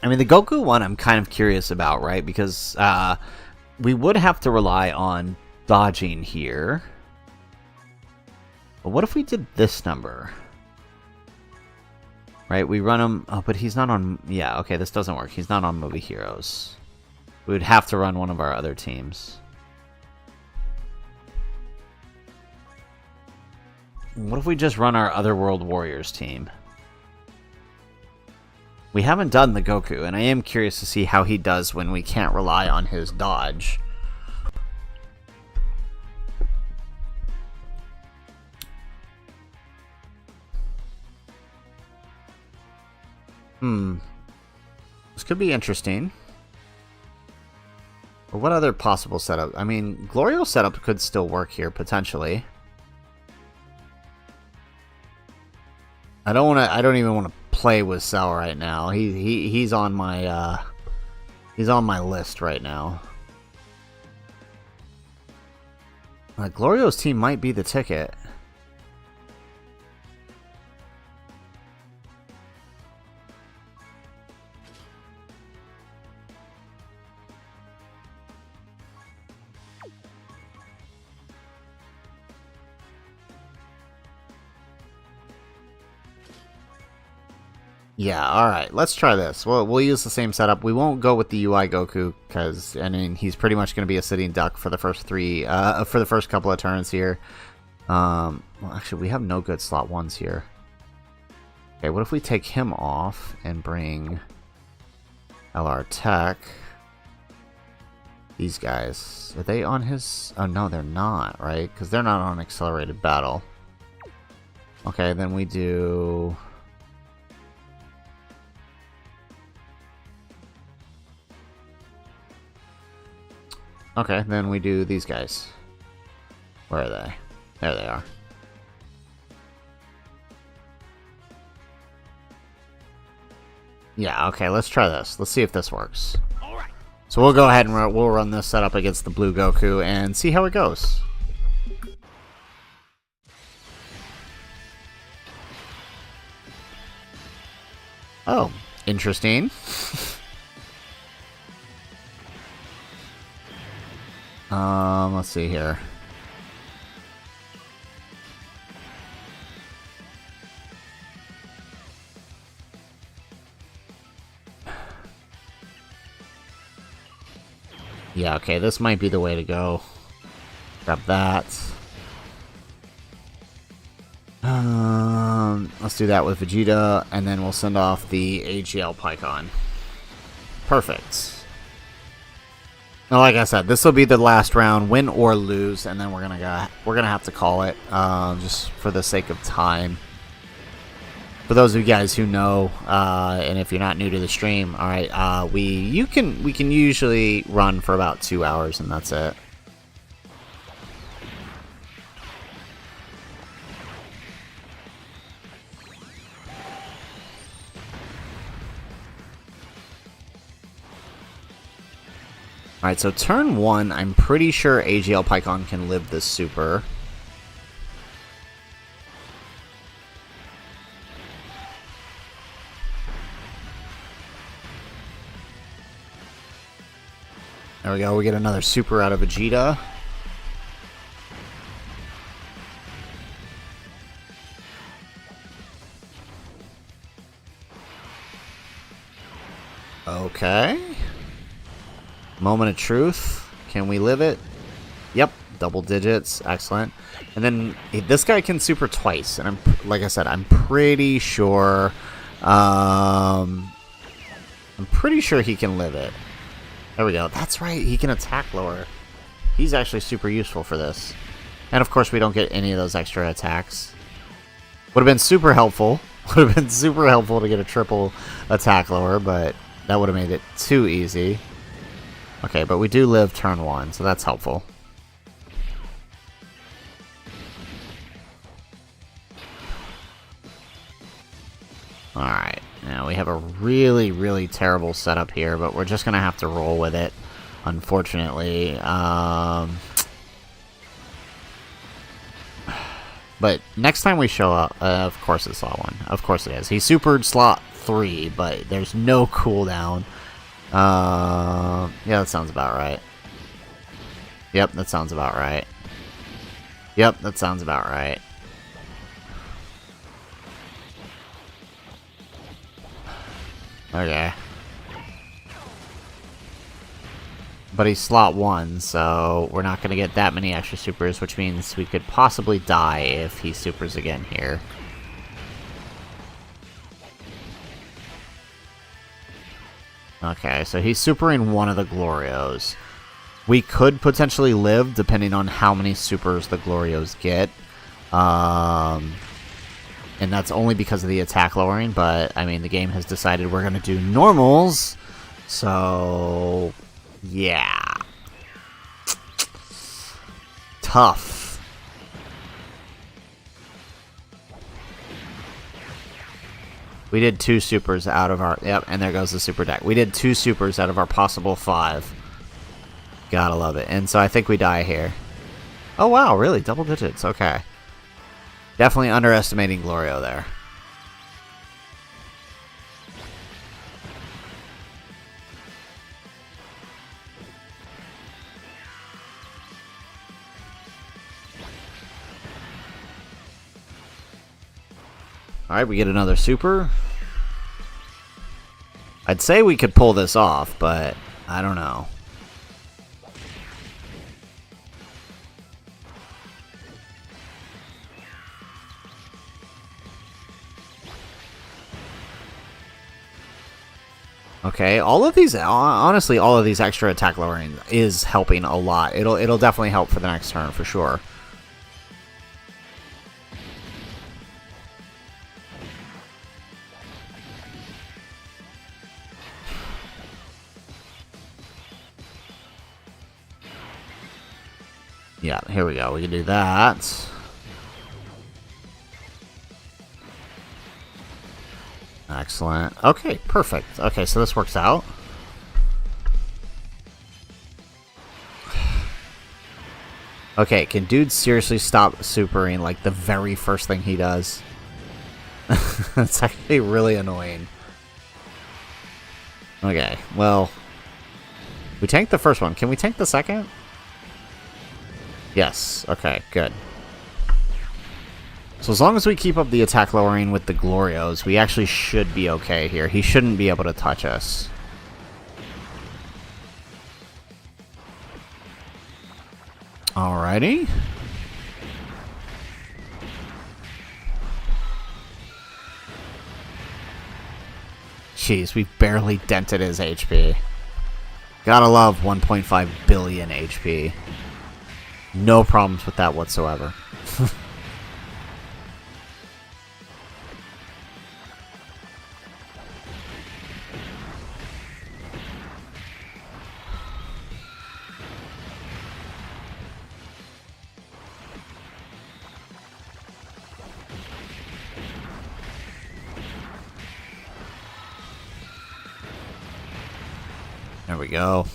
I mean, the Goku one I'm kind of curious about, right? Because we would have to rely on dodging here. But what if we did this number? Right, we run him... Oh, but he's not on... Yeah, okay, this doesn't work. He's not on Movie Heroes. We would have to run one of our other teams. What if we just run our Otherworld Warriors team? We haven't done the Goku, and I am curious to see how he does when we can't rely on his dodge. This could be interesting. But what other possible setup? I mean, Glorio setup could still work here, potentially. I don't even want to play with Cell right now. He's on my list right now. Glorio's team might be the ticket. Yeah, alright, let's try this. We'll use the same setup. We won't go with the UI Goku, because, I mean, he's pretty much going to be a sitting duck for the first couple of turns here. Well, actually, we have no good slot ones here. Okay, what if we take him off and bring LR Tech? These guys, are they on his... Oh, no, they're not, right? Because they're not on Accelerated Battle. Okay, then we do... Okay, then we do these guys. Where are they? There they are. Yeah, okay, let's try this. Let's see if this works. Alright. So we'll go ahead and we'll run this setup against the blue Goku and see how it goes. Oh, interesting. Let's see here. Yeah, okay, this might be the way to go. Grab that. Let's do that with Vegeta, and then we'll send off the AGL Pikkon. Perfect. Now, like I said, this will be the last round, win or lose, and then we're gonna have to call it, just for the sake of time. For those of you guys who know, and if you're not new to the stream, all right, we can usually run for about 2 hours, and that's it. Alright, so turn 1, I'm pretty sure AGL Pikkon can live this super. There we go, we get another super out of Vegeta. Okay. Moment of truth. Can we live it? Yep. Double digits. Excellent. And then this guy can super twice. And like I said, I'm pretty sure... I'm pretty sure he can live it. There we go. That's right. He can attack lower. He's actually super useful for this. And of course, we don't get any of those extra attacks. Would have been super helpful. Would have been super helpful to get a triple attack lower, but that would have made it too easy. Okay, but we do live turn 1, so that's helpful. Alright, now we have a really, really terrible setup here, but we're just going to have to roll with it, unfortunately. But next time we show up, of course it's slot 1. Of course it is. He supered slot 3, but there's no cooldown. Yeah, that sounds about right. Yep, that sounds about right. Yep, that sounds about right. Okay. But he's slot 1, so we're not going to get that many extra supers, which means we could possibly die if he supers again here. Okay, so he's supering one of the Glorios. We could potentially live, depending on how many supers the Glorios get. And that's only because of the attack lowering, but, I mean, the game has decided we're going to do normals. So, yeah. Tough. We did 2 supers out of our... Yep, and there goes the super deck. We did 2 supers out of our possible 5. Gotta love it. And so I think we die here. Oh, wow, really? Double digits. Okay. Definitely underestimating Glorio there. Alright, we get another super. I'd say we could pull this off, but I don't know. Okay, all of these, honestly, all of these extra attack lowering is helping a lot. It'll definitely help for the next turn, for sure. Yeah, here we go. We can do that. Excellent. Okay, perfect. Okay, so this works out. Okay, can dude seriously stop supering like the very first thing he does? It's actually really annoying. Okay, well, we tanked the first one. Can we tank the second? Yes. Okay, good. So as long as we keep up the attack lowering with the Glorios, we actually should be okay here. He shouldn't be able to touch us. Alrighty. Jeez, we barely dented his HP. Gotta love 1.5 billion HP. No problems with that whatsoever. There we go.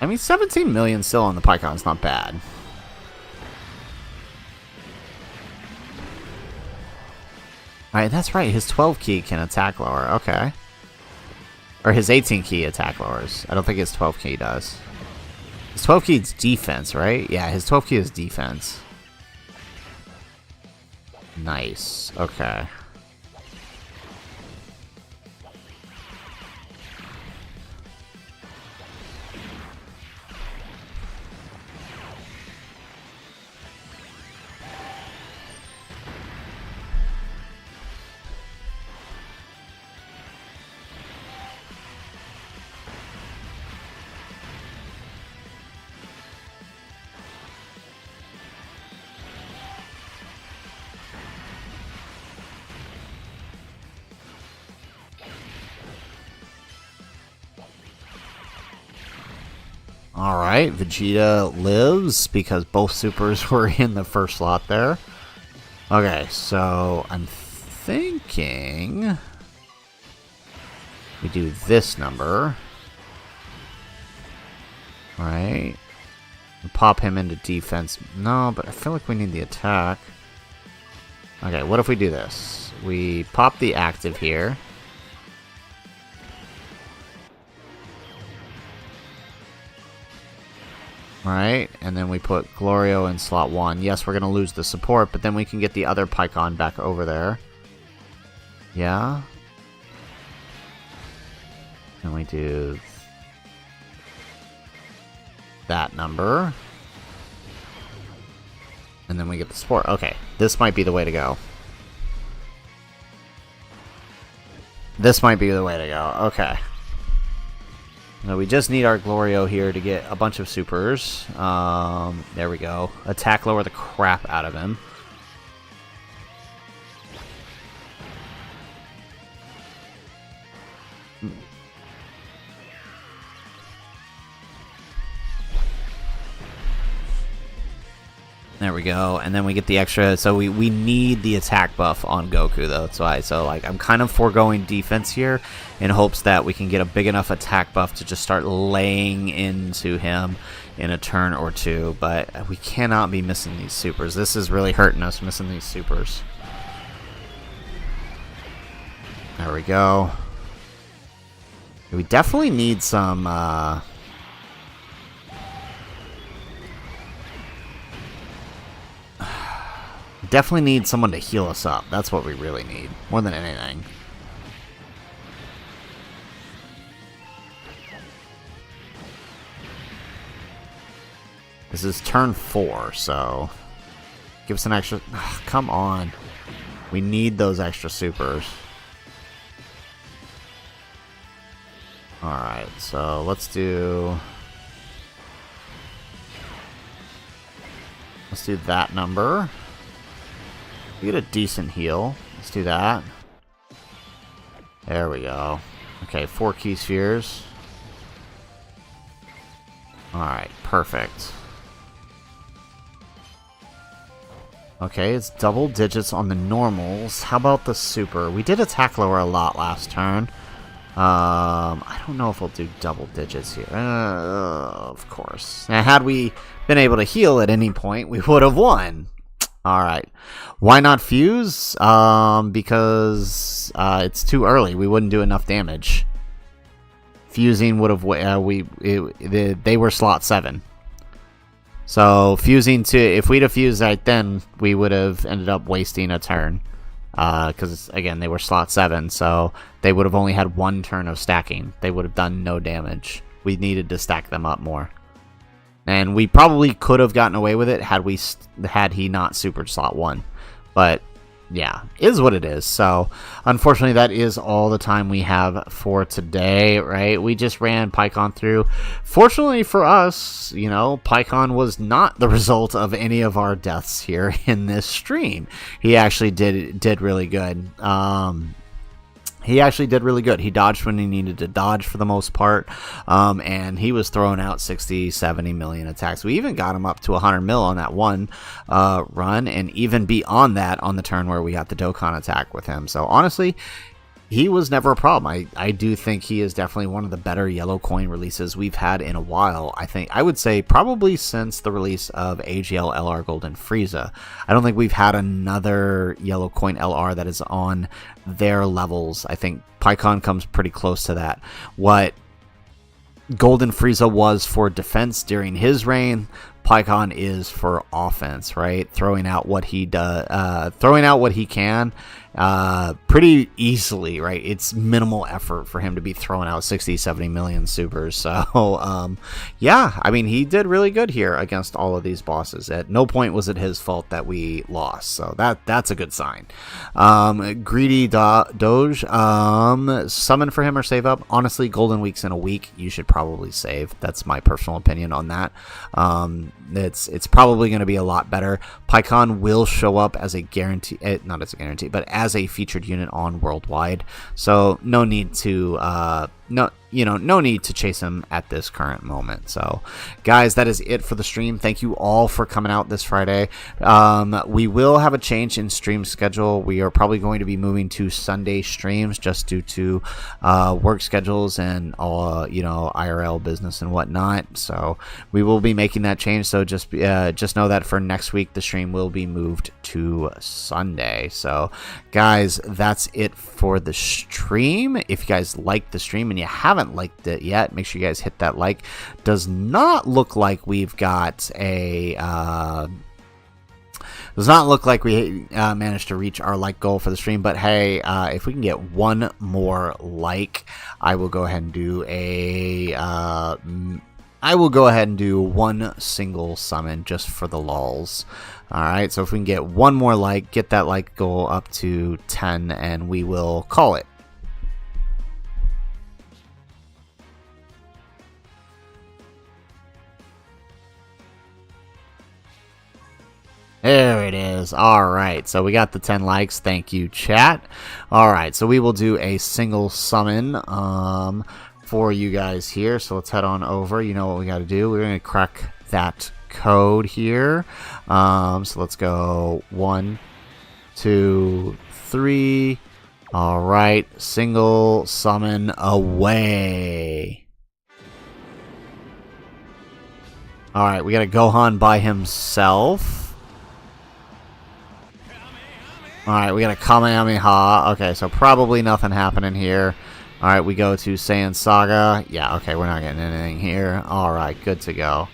I mean, 17 million still on the Pikkon is not bad. Alright, that's right. His 12 key can attack lower. Okay. Or his 18 key attack lowers. I don't think his 12 key does. His 12 key is defense, right? Yeah, his 12 key is defense. Nice. Okay. Alright, Vegeta lives because both supers were in the first slot there. Okay, so I'm thinking we do this number. Right. Pop him into defense. No, but I feel like we need the attack. Okay, what if we do this? We pop the active here. Right, and then we put Glorio in slot 1. Yes, we're going to lose the support, but then we can get the other Pikkon back over there. Yeah. And we do that number. And then we get the support. Okay, this might be the way to go. This might be the way to go. Okay. Now we just need our Glorio here to get a bunch of supers. There we go. Attack lower the crap out of him. There we go, and then we get the extra, so we need the attack buff on Goku, though, that's why, so, like, I'm kind of foregoing defense here in hopes that we can get a big enough attack buff to just start laying into him in a turn or two, but we cannot be missing these supers. This is really hurting us, missing these supers. There we go. We definitely need some, definitely need someone to heal us up. That's what we really need, more than anything. This is turn 4, so give us an extra. Ugh, come on, we need those extra supers. All right, so let's do that number. We get a decent heal. Let's do that. There we go. Okay, 4 key spheres. Alright, perfect. Okay, it's double digits on the normals. How about the super? We did attack lower a lot last turn. I don't know if we'll do double digits here. Of course. Now, had we been able to heal at any point, we would have won. Alright. Why not fuse? Because it's too early. We wouldn't do enough damage. Fusing would have... they were slot 7. So, fusing to... If we'd have fused right then, we would have ended up wasting a turn. Because, again, they were slot 7, so they would have only had 1 turn of stacking. They would have done no damage. We needed to stack them up more. And we probably could have gotten away with it had he not supered slot 1. But, yeah, is what it is. So, unfortunately, that is all the time we have for today, right? We just ran Pikkon through. Fortunately for us, you know, Pikkon was not the result of any of our deaths here in this stream. He actually did really good. He actually did really good. He dodged when he needed to dodge for the most part, and he was throwing out 60, 70 million attacks. We even got him up to 100 mil on that one run, and even beyond that on the turn where we got the Dokkan attack with him. So honestly, he was never a problem. I do think he is definitely one of the better yellow coin releases we've had in a while. I would say probably since the release of AGL LR Golden Frieza. I don't think we've had another yellow coin LR that is on their levels. I think Pikkon comes pretty close to that. What Golden Frieza was for defense during his reign, Pikkon is for offense, right? Throwing out what he does, throwing out what he can, pretty easily, right? It's minimal effort for him to be throwing out 60, 70 million supers. So, yeah, I mean, he did really good here against all of these bosses. At no point was it his fault that we lost. So that's a good sign. Greedy Doge, summon for him or save up. Honestly, Golden Week's in a week. You should probably save. That's my personal opinion on that. It's probably going to be a lot better. Pikkon will show up as a guarantee, not as a guarantee, but as a featured unit on Worldwide. So no need to no, no need to chase him at this current moment. So, guys, that is it for the stream. Thank you all for coming out this Friday. We will have a change in stream schedule. We are probably going to be moving to Sunday streams just due to work schedules and all, IRL business and whatnot. So we will be making that change. So just know that for next week, the stream will be moved to Sunday. So, guys, that's it for the stream. If you guys like the stream and you haven't liked it yet, make sure you guys hit that like. Does not look like we've got a does not look like we managed to reach our like goal for the stream, but hey, if we can get one more like, I will go ahead and do one single summon just for the lulz. Alright, so if we can get one more like, get that like goal up to 10, and we will call it. There it is. Alright, so we got the 10 likes. Thank you, chat. Alright, so we will do a single summon for you guys here. So let's head on over. You know what we got to do. We're going to crack that code here. So let's go 1, 2, 3. Alright, single summon away. Alright, we got a Gohan by himself. Alright, we got a Kamehameha. Okay, so probably nothing happening here. Alright, we go to Saiyan Saga. Yeah, okay, we're not getting anything here. Alright, good to go.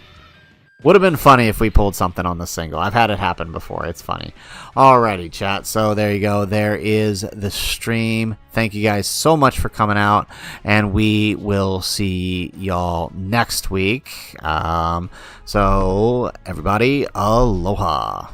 Would have been funny if we pulled something on the single. I've had it happen before. It's funny. Alrighty, chat. So there you go. There is the stream. Thank you guys so much for coming out. And we will see y'all next week. So, everybody, aloha.